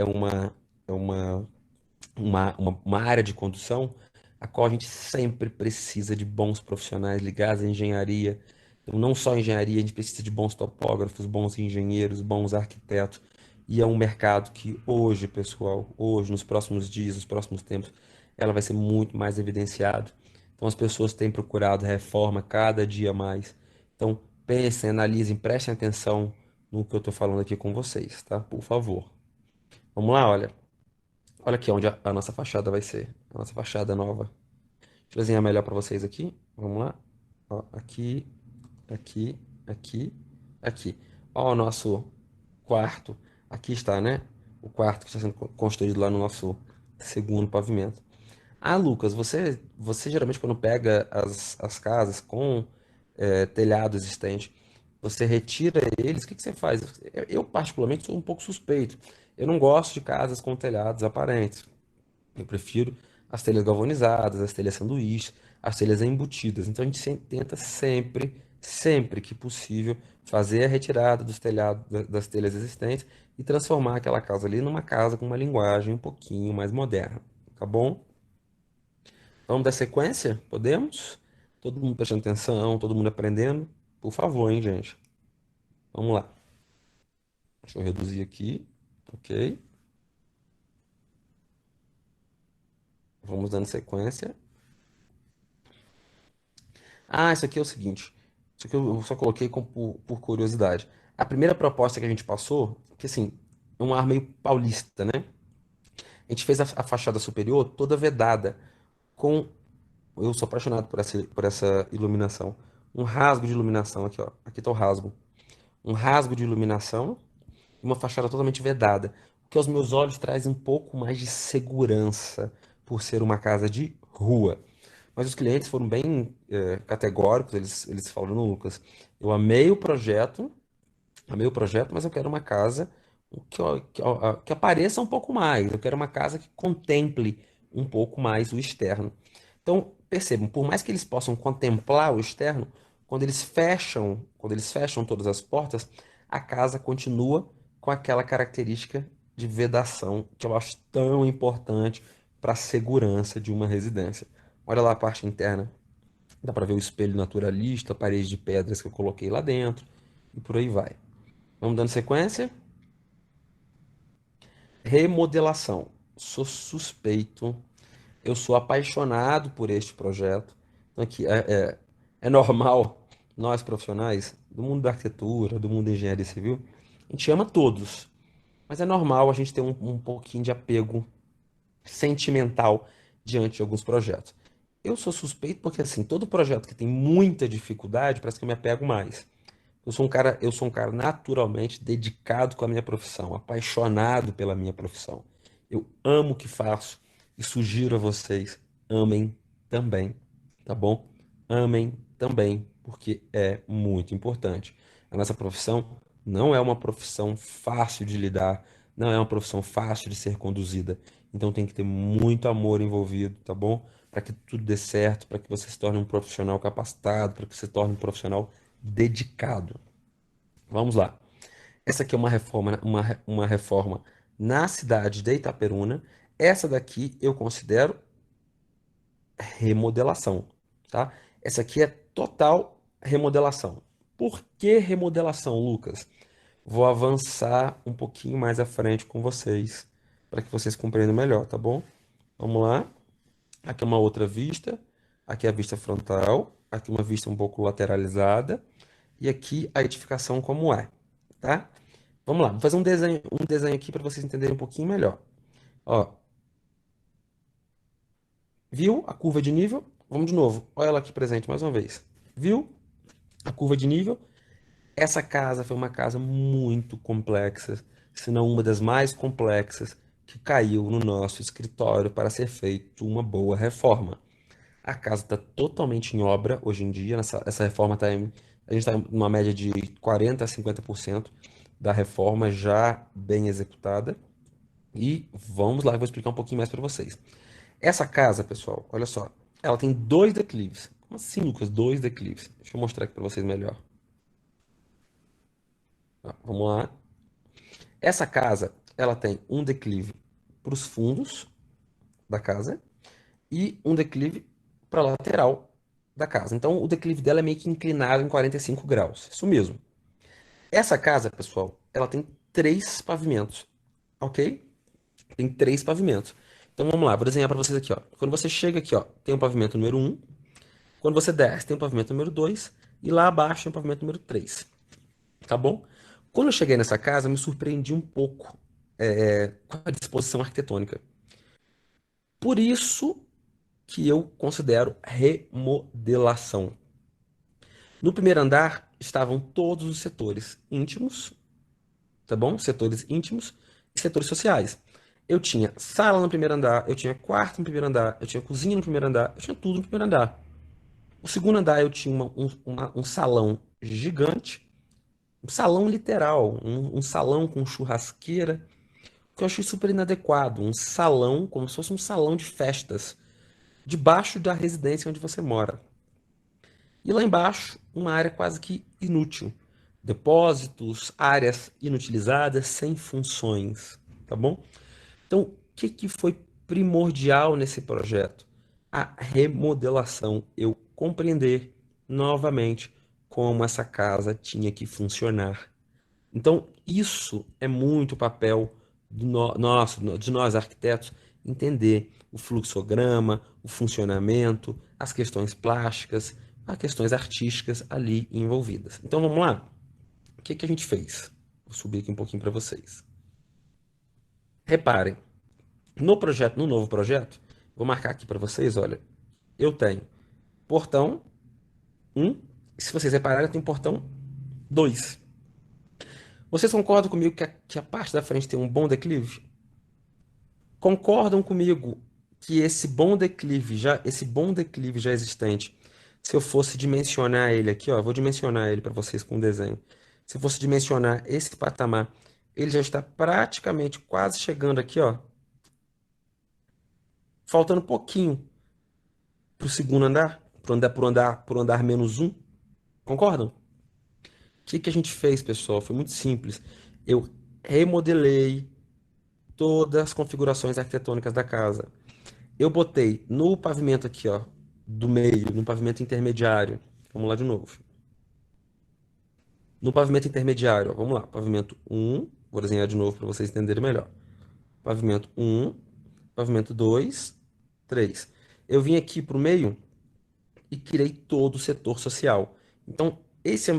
área de condução a qual a gente sempre precisa de bons profissionais ligados à engenharia. Então, não só engenharia, a gente precisa de bons topógrafos, bons engenheiros, bons arquitetos. E é um mercado que hoje, pessoal, hoje, nos próximos dias, nos próximos tempos, ela vai ser muito mais evidenciado. Então as pessoas têm procurado reforma cada dia mais. Então pensem, analisem, prestem atenção no que eu estou falando aqui com vocês, tá? Por favor. Vamos lá, olha. Olha aqui onde a nossa fachada vai ser. A nossa fachada nova. Deixa eu desenhar melhor para vocês aqui. Vamos lá. Ó, aqui, aqui, aqui, aqui. Ó, o nosso quarto. Aqui está, né? O quarto que está sendo construído lá no nosso segundo pavimento. Ah, Lucas, você geralmente quando pega as casas com telhado existente, você retira eles, o que que você faz? Eu, particularmente, sou um pouco suspeito. Eu não gosto de casas com telhados aparentes. Eu prefiro as telhas galvanizadas, as telhas sanduíche, as telhas embutidas. Então a gente tenta sempre, sempre que possível, fazer a retirada dos telhados, das telhas existentes e transformar aquela casa ali numa casa com uma linguagem um pouquinho mais moderna. Tá bom? Vamos dar sequência? Podemos? Todo mundo prestando atenção, todo mundo aprendendo? Por favor, hein, gente? Vamos lá. Deixa eu reduzir aqui. Ok. Vamos dando sequência. Ah, isso aqui é o seguinte. Isso aqui eu só coloquei por curiosidade. A primeira proposta que a gente passou, que assim, é um ar meio paulista, né? A gente fez a fachada superior toda vedada, com. Eu sou apaixonado por essa iluminação. Um rasgo de iluminação aqui, ó. Aqui tá o rasgo. Um rasgo de iluminação e uma fachada totalmente vedada. O que aos meus olhos traz um pouco mais de segurança por ser uma casa de rua. Mas os clientes foram bem categóricos, eles falaram, "Não, Lucas, eu amei o projeto, mas eu quero uma casa que apareça um pouco mais, eu quero uma casa que contemple um pouco mais o externo." Então, percebam, por mais que eles possam contemplar o externo, quando eles fecham todas as portas, a casa continua com aquela característica de vedação que eu acho tão importante para a segurança de uma residência. Olha lá a parte interna. Dá para ver o espelho naturalista, a parede de pedras que eu coloquei lá dentro e por aí vai. Vamos dando sequência. Remodelação. Sou suspeito. Eu sou apaixonado por este projeto. Então, aqui é normal, nós profissionais do mundo da arquitetura, do mundo da engenharia civil, a gente ama todos. Mas é normal a gente ter um pouquinho de apego sentimental diante de alguns projetos. Eu sou suspeito porque, assim, todo projeto que tem muita dificuldade, parece que eu me apego mais. Eu sou um cara naturalmente dedicado com a minha profissão, apaixonado pela minha profissão. Eu amo o que faço e sugiro a vocês, amem também, tá bom? Amem também, porque é muito importante. A nossa profissão não é uma profissão fácil de lidar, não é uma profissão fácil de ser conduzida. Então tem que ter muito amor envolvido, tá bom? Para que tudo dê certo, para que você se torne um profissional capacitado, para que você se torne um profissional dedicado. Vamos lá. Essa aqui é uma reforma na cidade de Itaperuna. Essa daqui eu considero remodelação, tá? Essa aqui é total remodelação. Por que remodelação, Lucas? Vou avançar um pouquinho mais à frente com vocês, para que vocês compreendam melhor, tá bom? Vamos lá. Aqui é uma outra vista. Aqui é a vista frontal. Aqui uma vista um pouco lateralizada. E aqui a edificação como é, tá? Vamos lá, vou fazer um desenho aqui para vocês entenderem um pouquinho melhor. Ó, viu a curva de nível? Vamos de novo. Olha ela aqui presente mais uma vez. Viu a curva de nível? Essa casa foi uma casa muito complexa, se não uma das mais complexas que caiu no nosso escritório para ser feita uma boa reforma. A casa está totalmente em obra hoje em dia. Essa reforma a gente está numa média de 40 a 50% da reforma já bem executada. E vamos lá, eu vou explicar um pouquinho mais para vocês. Essa casa, pessoal, olha só, ela tem dois declives. Como assim, Lucas? Dois declives. Deixa eu mostrar aqui para vocês melhor. Ó, vamos lá. Essa casa, ela tem um declive para os fundos da casa e um declive para a lateral da casa. Então, o declive dela é meio que inclinado em 45 graus. Isso mesmo. Essa casa, pessoal, ela tem 3 pavimentos, ok? Tem 3 pavimentos. Então vamos lá, vou desenhar para vocês aqui, ó. Quando você chega aqui, ó, tem o pavimento número 1. Quando você desce, tem o pavimento número 2. E lá abaixo tem o pavimento número 3. Tá bom? Quando eu cheguei nessa casa, eu me surpreendi um pouco com a disposição arquitetônica. Por isso que eu considero remodelação. No primeiro andar estavam todos os setores íntimos, tá bom? Setores íntimos e setores sociais. Eu tinha sala no primeiro andar, eu tinha quarto no primeiro andar, eu tinha cozinha no primeiro andar, eu tinha tudo no primeiro andar. O segundo andar eu tinha um salão gigante, um salão literal, um salão com churrasqueira, que eu achei super inadequado. Um salão, como se fosse um salão de festas, debaixo da residência onde você mora. E lá embaixo, uma área quase que inútil. Depósitos, áreas inutilizadas, sem funções, tá bom? Então, o que foi primordial nesse projeto? A remodelação, eu compreender novamente como essa casa tinha que funcionar. Então, isso é muito papel de nós arquitetos, entender o fluxograma, o funcionamento, as questões plásticas, as questões artísticas ali envolvidas. Então, vamos lá? O que a gente fez? Vou subir aqui um pouquinho para vocês. Reparem, no novo projeto, vou marcar aqui para vocês, olha, eu tenho portão 1, e se vocês repararem, eu tenho portão 2. Vocês concordam comigo que a parte da frente tem um bom declive? Concordam comigo que esse bom declive já existente, se eu fosse dimensionar ele aqui, ó, vou dimensionar ele para vocês com um desenho. Se eu fosse dimensionar esse patamar, ele já está praticamente quase chegando aqui, ó, faltando pouquinho para o segundo andar, pro andar menos um. Concordam? O que a gente fez, pessoal? Foi muito simples. Eu remodelei todas as configurações arquitetônicas da casa. Eu botei no pavimento aqui, ó, do meio, no pavimento intermediário. Vamos lá de novo. No pavimento intermediário, ó, vamos lá. Pavimento 1, vou desenhar de novo para vocês entenderem melhor. Pavimento 1, pavimento 2, 3. Eu vim aqui para o meio e criei todo o setor social. Então, esse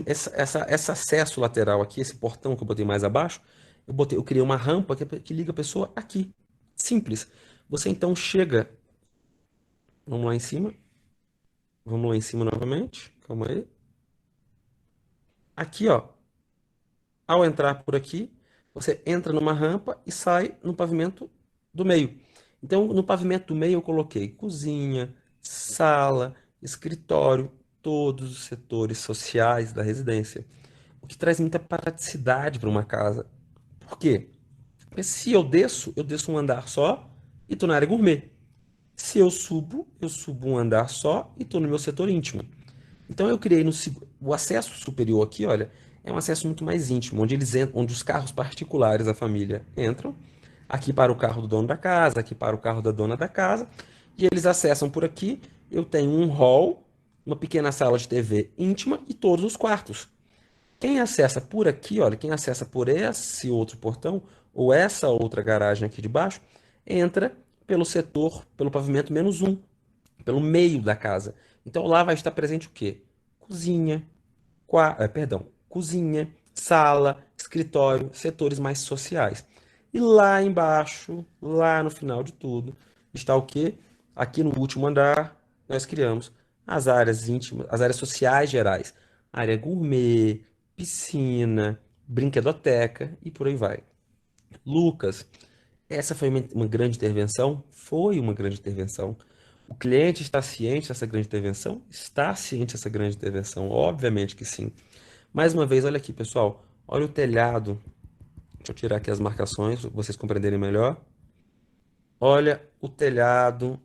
acesso lateral aqui, esse portão que eu botei mais abaixo, eu criei uma rampa que liga a pessoa aqui. Simples. Você então chega. Vamos lá em cima. Vamos lá em cima novamente. Calma aí. Aqui, ó. Ao entrar por aqui, você entra numa rampa e sai no pavimento do meio. Então, no pavimento do meio eu coloquei cozinha, sala, escritório, todos os setores sociais da residência, o que traz muita praticidade para uma casa. Por quê? Porque se eu desço um andar só e estou na área gourmet. Se eu subo um andar só e estou no meu setor íntimo. Então eu criei o acesso superior aqui, olha, é um acesso muito mais íntimo, onde onde os carros particulares da família entram, aqui para o carro do dono da casa, aqui para o carro da dona da casa, e eles acessam por aqui. Eu tenho um hall, uma pequena sala de TV íntima e todos os quartos. Quem acessa por aqui, olha, quem acessa por esse outro portão ou essa outra garagem aqui de baixo, entra pelo setor, pelo pavimento menos um, pelo meio da casa. Então lá vai estar presente o quê? Cozinha, cozinha, sala, escritório, setores mais sociais. E lá embaixo, lá no final de tudo, está o quê? Aqui no último andar, nós criamos as áreas íntimas, as áreas sociais gerais. Área gourmet, piscina, brinquedoteca e por aí vai. Lucas, essa foi uma grande intervenção? Foi uma grande intervenção. O cliente está ciente dessa grande intervenção? Está ciente dessa grande intervenção, obviamente que sim. Mais uma vez, olha aqui, pessoal. Olha o telhado. Deixa eu tirar aqui as marcações para vocês compreenderem melhor. Olha o telhado.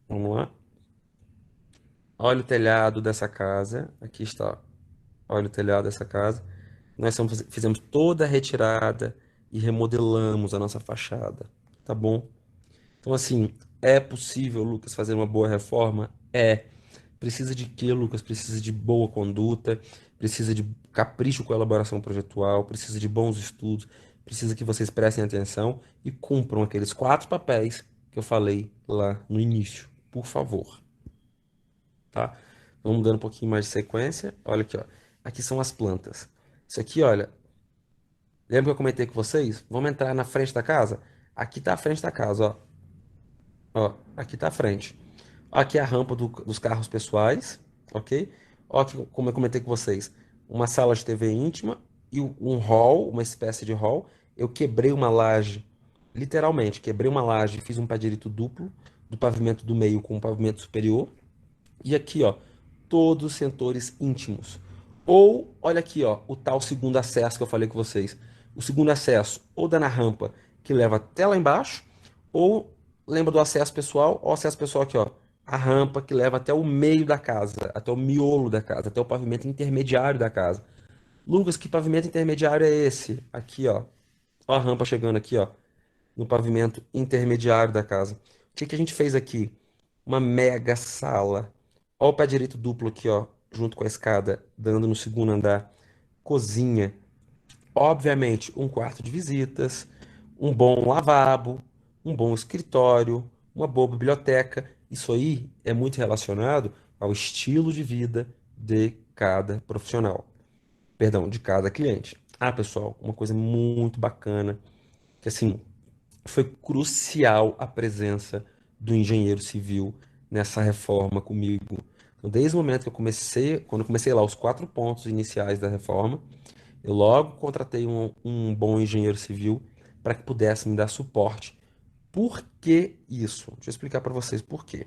Vamos lá. Olha o telhado dessa casa. Aqui está. Olha o telhado dessa casa. Fizemos toda a retirada e remodelamos a nossa fachada. Tá bom? Então, assim, é possível, Lucas, fazer uma boa reforma? É. Precisa de quê, Lucas? Precisa de boa conduta, precisa de capricho com a elaboração projetual, precisa de bons estudos, precisa que vocês prestem atenção e cumpram aqueles 4 papéis que eu falei lá no início, por favor, tá? Vamos dando um pouquinho mais de sequência. Olha aqui, ó. Aqui são as plantas. Isso aqui, olha, lembra que eu comentei com vocês? Vamos entrar na frente da casa? Aqui tá a frente da casa, ó. Ó, aqui tá a frente. Aqui é a rampa dos carros pessoais, ok? Ó, aqui, como eu comentei com vocês, uma sala de TV íntima e um hall, uma espécie de hall. Eu quebrei uma laje, literalmente, quebrei uma laje e fiz um pé direito duplo do pavimento do meio com o pavimento superior. E aqui, ó, todos os setores íntimos. Ou, olha aqui, ó, o tal segundo acesso que eu falei com vocês. O segundo acesso, ou dá na rampa que leva até lá embaixo, ou lembra do acesso pessoal, ó, o acesso pessoal aqui, ó, a rampa que leva até o meio da casa, até o miolo da casa, até o pavimento intermediário da casa. Lucas, que pavimento intermediário é esse? Aqui, ó. Ó a rampa chegando aqui, ó, no pavimento intermediário da casa. O que que a gente fez aqui? Uma mega sala. Ó o pé direito duplo aqui, ó, junto com a escada, dando no segundo andar. Cozinha. Obviamente, um quarto de visitas, um bom lavabo, um bom escritório, uma boa biblioteca. Isso aí é muito relacionado ao estilo de vida de cada profissional. Perdão, de cada cliente. Ah, pessoal, uma coisa muito bacana, que assim, foi crucial a presença do engenheiro civil nessa reforma comigo. Então, desde o momento que eu comecei, quando eu comecei lá os 4 pontos iniciais da reforma, eu logo contratei um bom engenheiro civil para que pudesse me dar suporte. Por que isso? Deixa eu explicar para vocês por quê.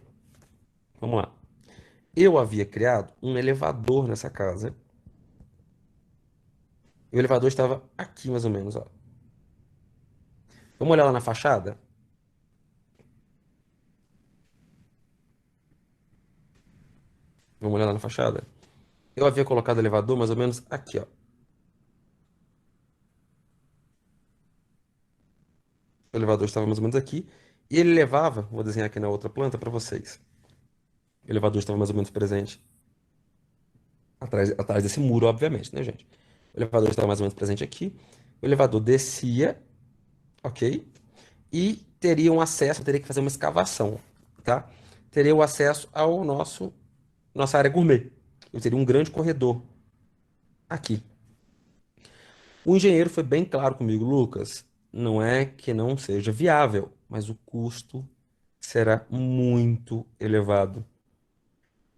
Vamos lá. Eu havia criado um elevador nessa casa. E o elevador estava aqui mais ou menos, ó. Vamos olhar lá na fachada? Vamos olhar lá na fachada? Eu havia colocado o elevador mais ou menos aqui, ó. O elevador estava mais ou menos aqui. E ele levava, vou desenhar aqui na outra planta para vocês. O elevador estava mais ou menos presente atrás desse muro, obviamente, né, gente? O elevador estava mais ou menos presente aqui. O elevador descia, ok? E teria um acesso, teria que fazer uma escavação, tá? Teria o acesso ao nossa área gourmet. Eu teria um grande corredor aqui. O engenheiro foi bem claro comigo, Lucas. Não é que não seja viável, mas o custo será muito elevado. O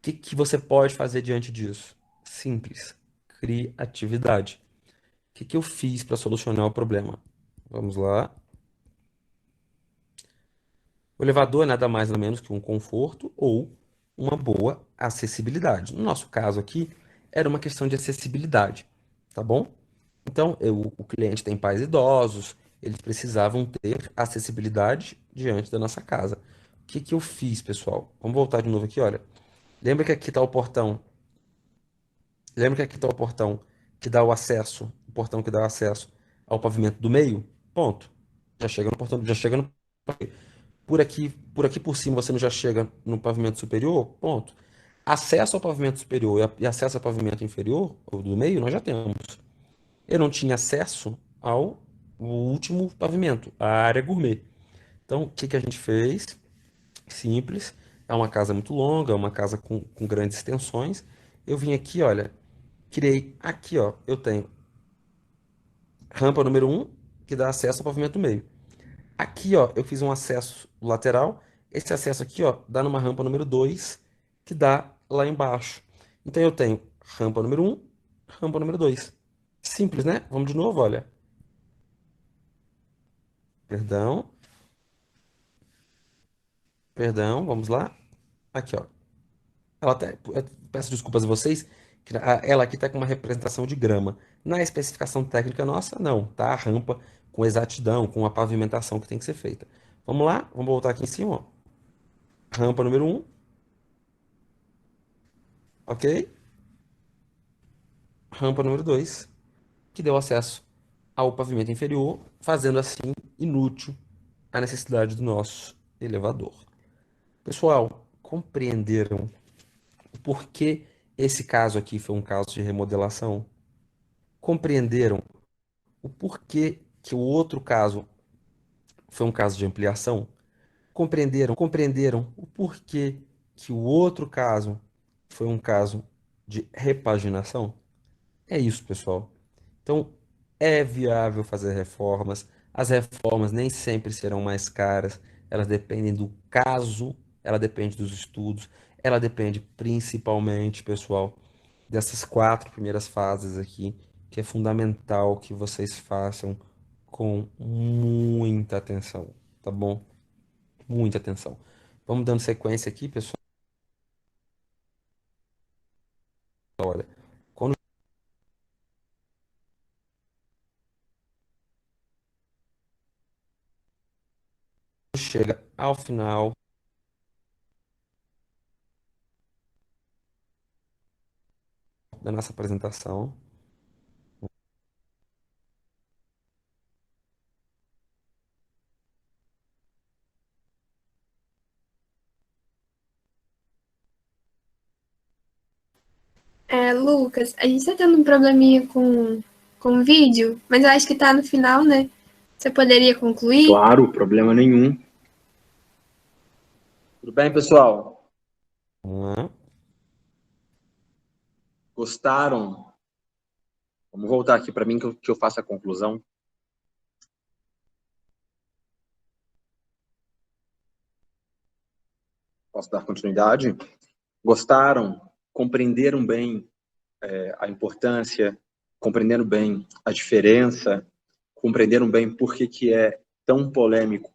que que você pode fazer diante disso? Simples, criatividade. O que que eu fiz para solucionar o problema? Vamos lá. O elevador é nada mais nada menos que um conforto ou uma boa acessibilidade. No nosso caso aqui, era uma questão de acessibilidade, tá bom? Então, o cliente tem pais idosos, eles precisavam ter acessibilidade diante da nossa casa. O que que eu fiz, pessoal? Vamos voltar de novo aqui, olha. Lembra que aqui está o portão? Lembra que aqui está o portão que dá o acesso, o portão que dá o acesso ao pavimento do meio? Ponto. Já chega no portão, já chega no por aqui por cima você não já chega no pavimento superior? Ponto. Acesso ao pavimento superior e acesso ao pavimento inferior, ou do meio, nós já temos. Eu não tinha acesso ao último pavimento, a área gourmet. Então, o que que a gente fez? Simples. É uma casa muito longa, é uma casa com grandes extensões. Eu vim aqui, olha, criei aqui, ó. Eu tenho rampa número um que dá acesso ao pavimento meio. Aqui, ó, eu fiz um acesso lateral. Esse acesso aqui, ó, dá numa rampa número 2 que dá lá embaixo. Então eu tenho rampa número um, rampa número 2. Simples, né? Vamos de novo, olha. Perdão, perdão, vamos lá. Aqui, ó. Eu peço desculpas a vocês, que ela aqui está com uma representação de grama. Na especificação técnica nossa, não, tá a rampa com exatidão, com a pavimentação que tem que ser feita. Vamos lá, vamos voltar aqui em cima, ó. Rampa número um, ok? Rampa número 2, que deu acesso ao pavimento inferior, fazendo assim inútil a necessidade do nosso elevador. Pessoal, compreenderam o porquê esse caso aqui foi um caso de remodelação? Compreenderam o porquê que o outro caso foi um caso de ampliação? Compreenderam o porquê que o outro caso foi um caso de repaginação? É isso, pessoal. Então, é viável fazer reformas. As reformas nem sempre serão mais caras. Elas dependem do caso, ela depende dos estudos, ela depende principalmente, pessoal, dessas 4 primeiras fases aqui, que é fundamental que vocês façam com muita atenção, tá bom? Muita atenção. Vamos dando sequência aqui, pessoal. Olha, quando chega ao final da nossa apresentação, Lucas, a gente tá tendo um probleminha com o vídeo, mas eu acho que tá no final, né? Você poderia concluir? Claro, problema nenhum. Tudo bem, pessoal? vamos lá. Gostaram? Vamos voltar aqui para mim que eu faça a conclusão. Posso dar continuidade? Gostaram? Compreenderam bem a importância? Compreenderam bem a diferença? Compreenderam bem por que é tão polêmico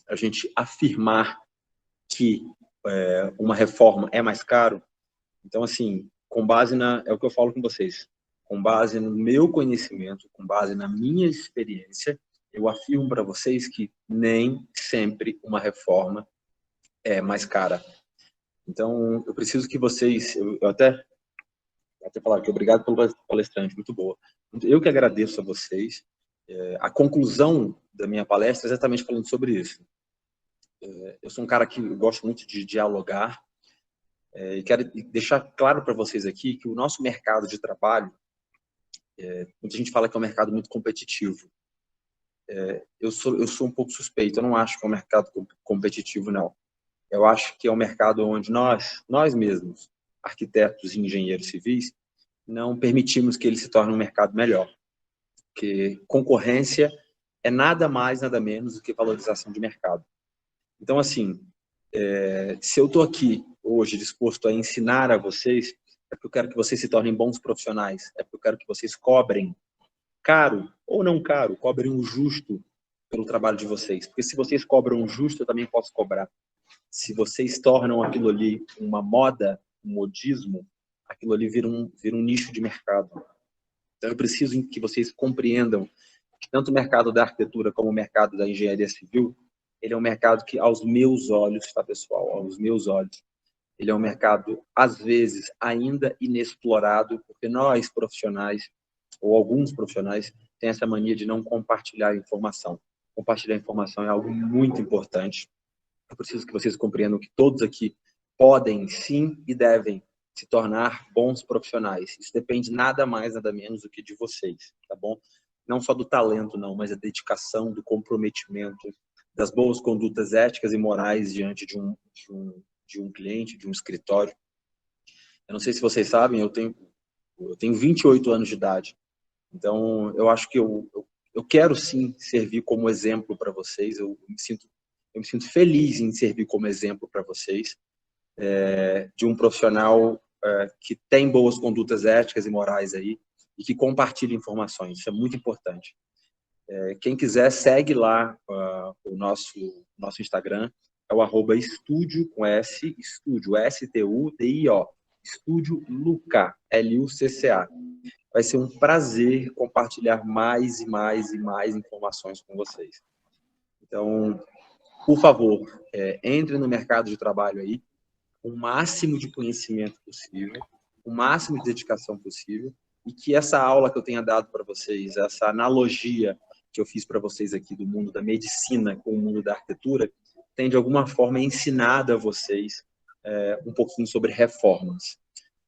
a gente afirmar que uma reforma é mais caro? Então, assim, com base é o que eu falo com vocês, com base no meu conhecimento, com base na minha experiência, eu afirmo para vocês que nem sempre uma reforma é mais cara. Então, eu preciso que vocês, eu até falar aqui, obrigado pelo palestrante, muito boa. Eu que agradeço a vocês. A conclusão da minha palestra é exatamente falando sobre isso. Eu sou um cara que gosto muito de dialogar, e quero deixar claro para vocês aqui que o nosso mercado de trabalho, muita gente fala que é um mercado muito competitivo. Eu sou um pouco suspeito, eu não acho que é um mercado competitivo, não. Eu acho que é um mercado onde nós mesmos, arquitetos e engenheiros civis, não permitimos que ele se torne um mercado melhor. Porque concorrência é nada mais, nada menos do que valorização de mercado. Então, assim, se eu estou aqui hoje disposto a ensinar a vocês, é porque eu quero que vocês se tornem bons profissionais, é porque eu quero que vocês cobrem caro ou não caro, cobrem o justo pelo trabalho de vocês. Porque se vocês cobram o justo, eu também posso cobrar. Se vocês tornam aquilo ali uma moda, um modismo, aquilo ali vira um nicho de mercado. Então, eu preciso que vocês compreendam que tanto o mercado da arquitetura como o mercado da engenharia civil, ele é um mercado que, aos meus olhos, tá, pessoal? Aos meus olhos, ele é um mercado, às vezes, ainda inexplorado, porque nós, profissionais, ou alguns profissionais, têm essa mania de não compartilhar informação. Compartilhar informação é algo muito importante. Eu preciso que vocês compreendam que todos aqui podem, sim, e devem se tornar bons profissionais. Isso depende nada mais, nada menos do que de vocês, tá bom? Não só do talento, não, mas da dedicação, do comprometimento, das boas condutas éticas e morais diante de um cliente, de um escritório. Eu não sei se vocês sabem, eu tenho 28 anos de idade. Então, eu acho que eu quero, sim, servir como exemplo para vocês. Eu me sinto feliz em servir como exemplo para vocês, de um profissional que tem boas condutas éticas e morais aí e que compartilha informações. Isso é muito importante. Quem quiser, segue lá o nosso Instagram, é o @estúdio, com S, estúdio, S-T-U-D-I-O, estúdio Lucca, L-U-C-C-A. Vai ser um prazer compartilhar mais e mais e mais informações com vocês. Então, por favor, entre no mercado de trabalho aí, com o máximo de conhecimento possível, o máximo de dedicação possível, e que essa aula que eu tenha dado para vocês, essa analogia que eu fiz para vocês aqui do mundo da medicina com o mundo da arquitetura, tenha de alguma forma ensinado a vocês um pouquinho sobre reformas.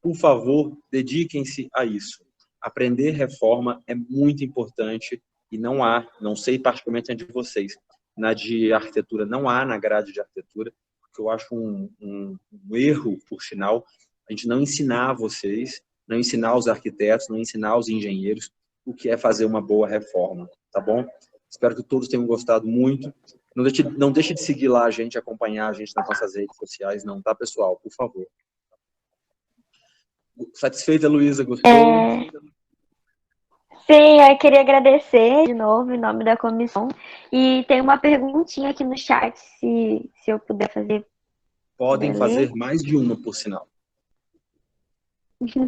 por favor, dediquem-se a isso. Aprender reforma é muito importante e não sei particularmente a de vocês, na de arquitetura não há na grade de arquitetura, porque eu acho um erro, por sinal, a gente não ensinar vocês, não ensinar os arquitetos, não ensinar os engenheiros o que é fazer uma boa reforma, tá bom? Espero que todos tenham gostado muito. Não deixe de seguir lá a gente, acompanhar a gente nas nossas redes sociais, não, tá, pessoal? Por favor. Satisfeita, Luísa? Gostou? Sim, eu queria agradecer de novo em nome da comissão. E tem uma perguntinha aqui no chat, se eu puder fazer. Podem fazer mais de uma, por sinal.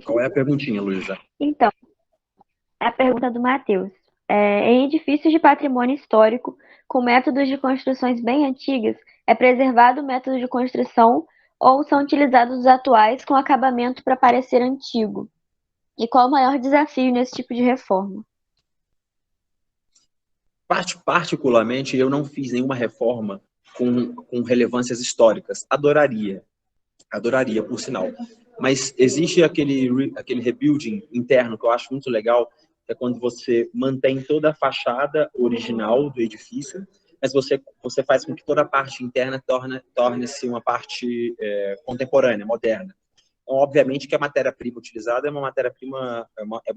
Qual é a perguntinha, Luísa? Então, a pergunta do Matheus. Em edifícios de patrimônio histórico, com métodos de construções bem antigas, é preservado o método de construção ou são utilizados os atuais com acabamento para parecer antigo? E qual o maior desafio nesse tipo de reforma? Particularmente, eu não fiz nenhuma reforma com relevâncias históricas. Adoraria, por sinal. Mas existe aquele rebuilding interno que eu acho muito legal, que é quando você mantém toda a fachada original do edifício, mas você faz com que toda a parte interna torne-se uma parte contemporânea, moderna. Então, obviamente que a matéria-prima utilizada é uma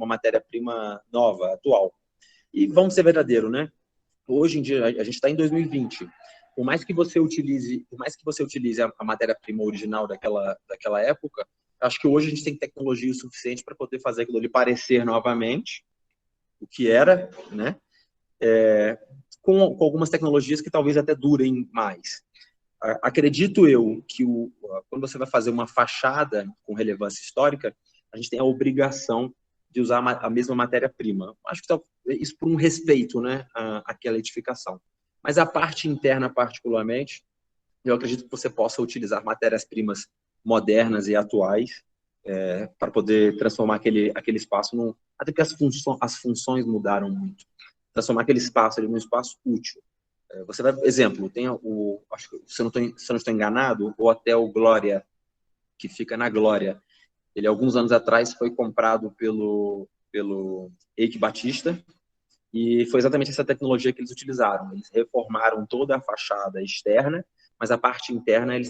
matéria-prima nova, atual. E vamos ser verdadeiro, né? Hoje em dia, a gente está em 2020. Por mais que você utilize a matéria-prima original daquela época, acho que hoje a gente tem tecnologia o suficiente para poder fazer aquilo ali parecer novamente o que era, né? Com algumas tecnologias que talvez até durem mais. Acredito eu que quando você vai fazer uma fachada com relevância histórica, a gente tem a obrigação de usar a mesma matéria-prima. Acho que isso por um respeito, né, àquela edificação. Mas a parte interna, particularmente, eu acredito que você possa utilizar matérias-primas modernas e atuais para poder transformar aquele espaço até porque as funções mudaram muito. Transformar aquele espaço ali num espaço útil. Você vai, exemplo, tem acho que se eu não estou enganado, o Hotel Glória, que fica na Glória. Ele, alguns anos atrás, foi comprado pelo Eike Batista, e foi exatamente essa tecnologia que eles utilizaram. Eles reformaram toda a fachada externa, mas a parte interna eles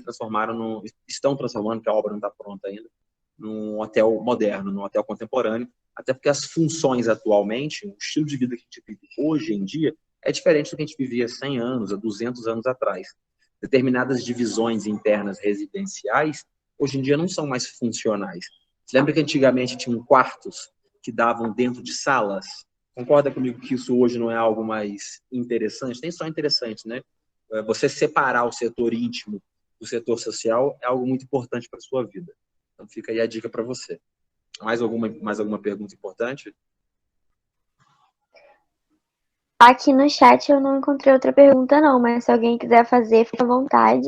estão transformando, que a obra não está pronta ainda, num hotel moderno, num hotel contemporâneo, até porque as funções atualmente, o estilo de vida que a gente vive hoje em dia, é diferente do que a gente vivia 100 anos, a 200 anos atrás. Determinadas divisões internas residenciais, hoje em dia não são mais funcionais. Você lembra que antigamente tinham quartos que davam dentro de salas? Concorda comigo que isso hoje não é algo mais interessante? Nem só interessante, né? Você separar o setor íntimo do setor social é algo muito importante para a sua vida. Então fica aí a dica para você. Mais alguma pergunta importante? Aqui no chat eu não encontrei outra pergunta não, mas se alguém quiser fazer, fica à vontade.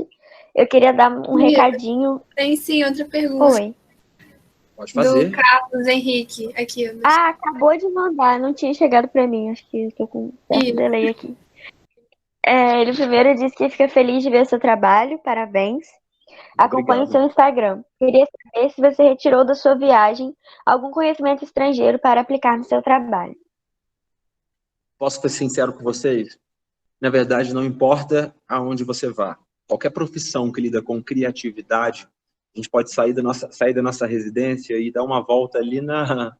Eu queria dar um recadinho. Tem sim outra pergunta. Oi. Pode fazer. Do Carlos Henrique, aqui. Acabou de mandar, não tinha chegado para mim, acho que estou com um certo delay aqui. Ele primeiro disse que fica feliz de ver seu trabalho, parabéns. Acompanhe o seu Instagram. Queria saber se você retirou da sua viagem algum conhecimento estrangeiro para aplicar no seu trabalho. Posso ser sincero com vocês? Na verdade, não importa aonde você vá. Qualquer profissão que lida com criatividade, a gente pode sair da nossa residência e dar uma volta ali na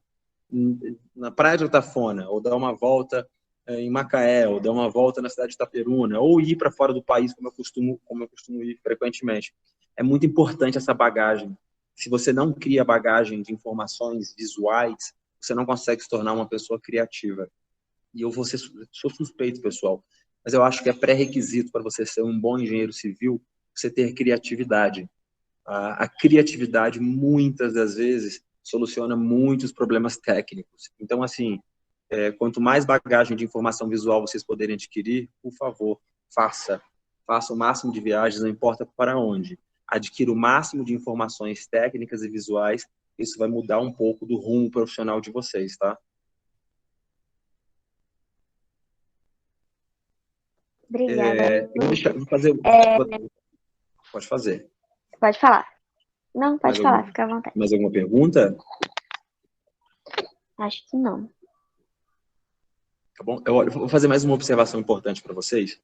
Praia de Altafona, ou dar uma volta em Macaé, ou dar uma volta na cidade de Itaperuna, ou ir para fora do país, como eu costumo ir frequentemente. É muito importante essa bagagem. Se você não cria bagagem de informações visuais, você não consegue se tornar uma pessoa criativa. E eu sou suspeito, pessoal, mas eu acho que é pré-requisito para você ser um bom engenheiro civil, você ter criatividade. A criatividade, muitas das vezes, soluciona muitos problemas técnicos. Então, assim, quanto mais bagagem de informação visual vocês puderem adquirir, por favor, faça o máximo de viagens, não importa para onde. Adquira o máximo de informações técnicas e visuais, isso vai mudar um pouco do rumo profissional de vocês, tá? Obrigada. Vou fazer... Pode fazer. Pode falar. Não, pode falar, fica à vontade. Mais alguma pergunta? Acho que não. Tá bom? Eu vou fazer mais uma observação importante para vocês.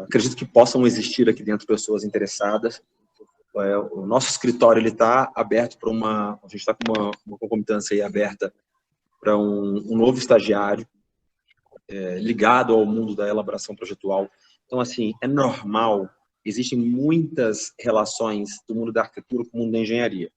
Acredito que possam existir aqui dentro pessoas interessadas. O nosso escritório está aberto para a gente está com uma concomitância aí aberta para um novo estagiário ligado ao mundo da elaboração projetual. Então, assim, é normal, existem muitas relações do mundo da arquitetura com o mundo da engenharia.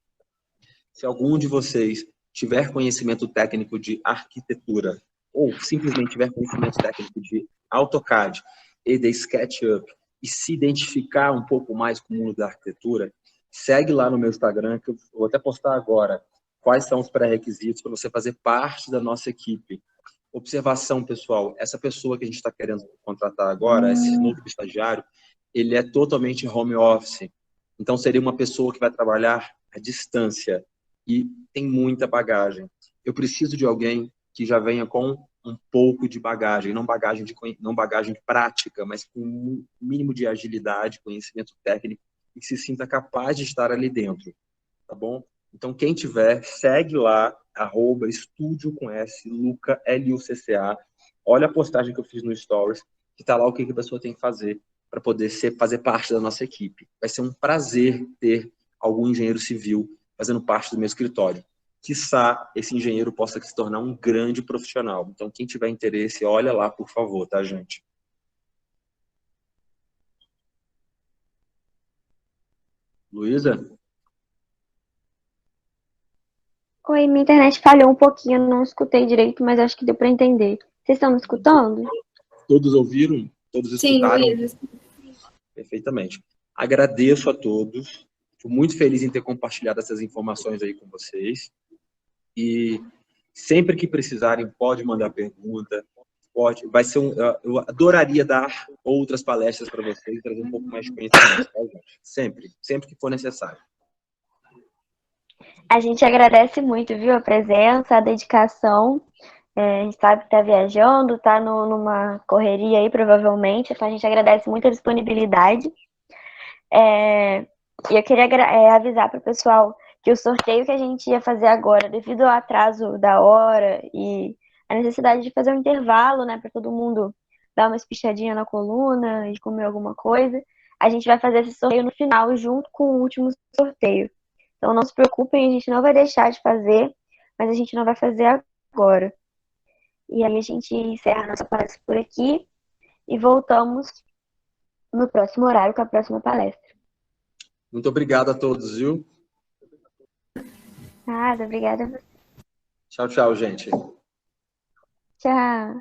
Se algum de vocês tiver conhecimento técnico de arquitetura ou simplesmente tiver conhecimento técnico de AutoCAD e de SketchUp e se identificar um pouco mais com o mundo da arquitetura, segue lá no meu Instagram, que eu vou até postar agora quais são os pré-requisitos para você fazer parte da nossa equipe. Observação, pessoal, essa pessoa que a gente está querendo contratar agora, esse novo estagiário, ele é totalmente home office. Então, seria uma pessoa que vai trabalhar à distância e tem muita bagagem. Eu preciso de alguém que já venha com um pouco de bagagem, não bagagem prática, mas com um mínimo de agilidade, conhecimento técnico e que se sinta capaz de estar ali dentro, tá bom? Então, quem tiver, segue lá, @estúdio com S, Luca, Lucca. Olha a postagem que eu fiz no Stories, que tá lá o que a pessoa tem que fazer para poder fazer parte da nossa equipe. Vai ser um prazer ter algum engenheiro civil fazendo parte do meu escritório. Quiçá esse engenheiro possa se tornar um grande profissional. Então, quem tiver interesse, olha lá, por favor, tá, gente? Luísa? Oi, minha internet falhou um pouquinho, não escutei direito, mas acho que deu para entender. Vocês estão me escutando? Todos ouviram? Todos escutaram? Sim, Luísa. Perfeitamente. Agradeço a todos. Fico muito feliz em ter compartilhado essas informações aí com vocês. E sempre que precisarem, pode mandar pergunta. Vai ser eu adoraria dar outras palestras para vocês, trazer um pouco mais de conhecimento, tá, gente? Sempre que for necessário. A gente agradece muito, viu, a presença, a dedicação. A gente sabe que está viajando, está numa correria aí, provavelmente, então a gente agradece muito a disponibilidade. E eu queria avisar para o pessoal que o sorteio que a gente ia fazer agora, devido ao atraso da hora e a necessidade de fazer um intervalo, né, para todo mundo dar uma espichadinha na coluna e comer alguma coisa, a gente vai fazer esse sorteio no final, junto com o último sorteio. Então não se preocupem, a gente não vai deixar de fazer, mas a gente não vai fazer agora. E aí a gente encerra a nossa palestra por aqui e voltamos no próximo horário com a próxima palestra. Muito obrigado a todos, viu? Nada, obrigada a você. Tchau, tchau, gente. Tchau.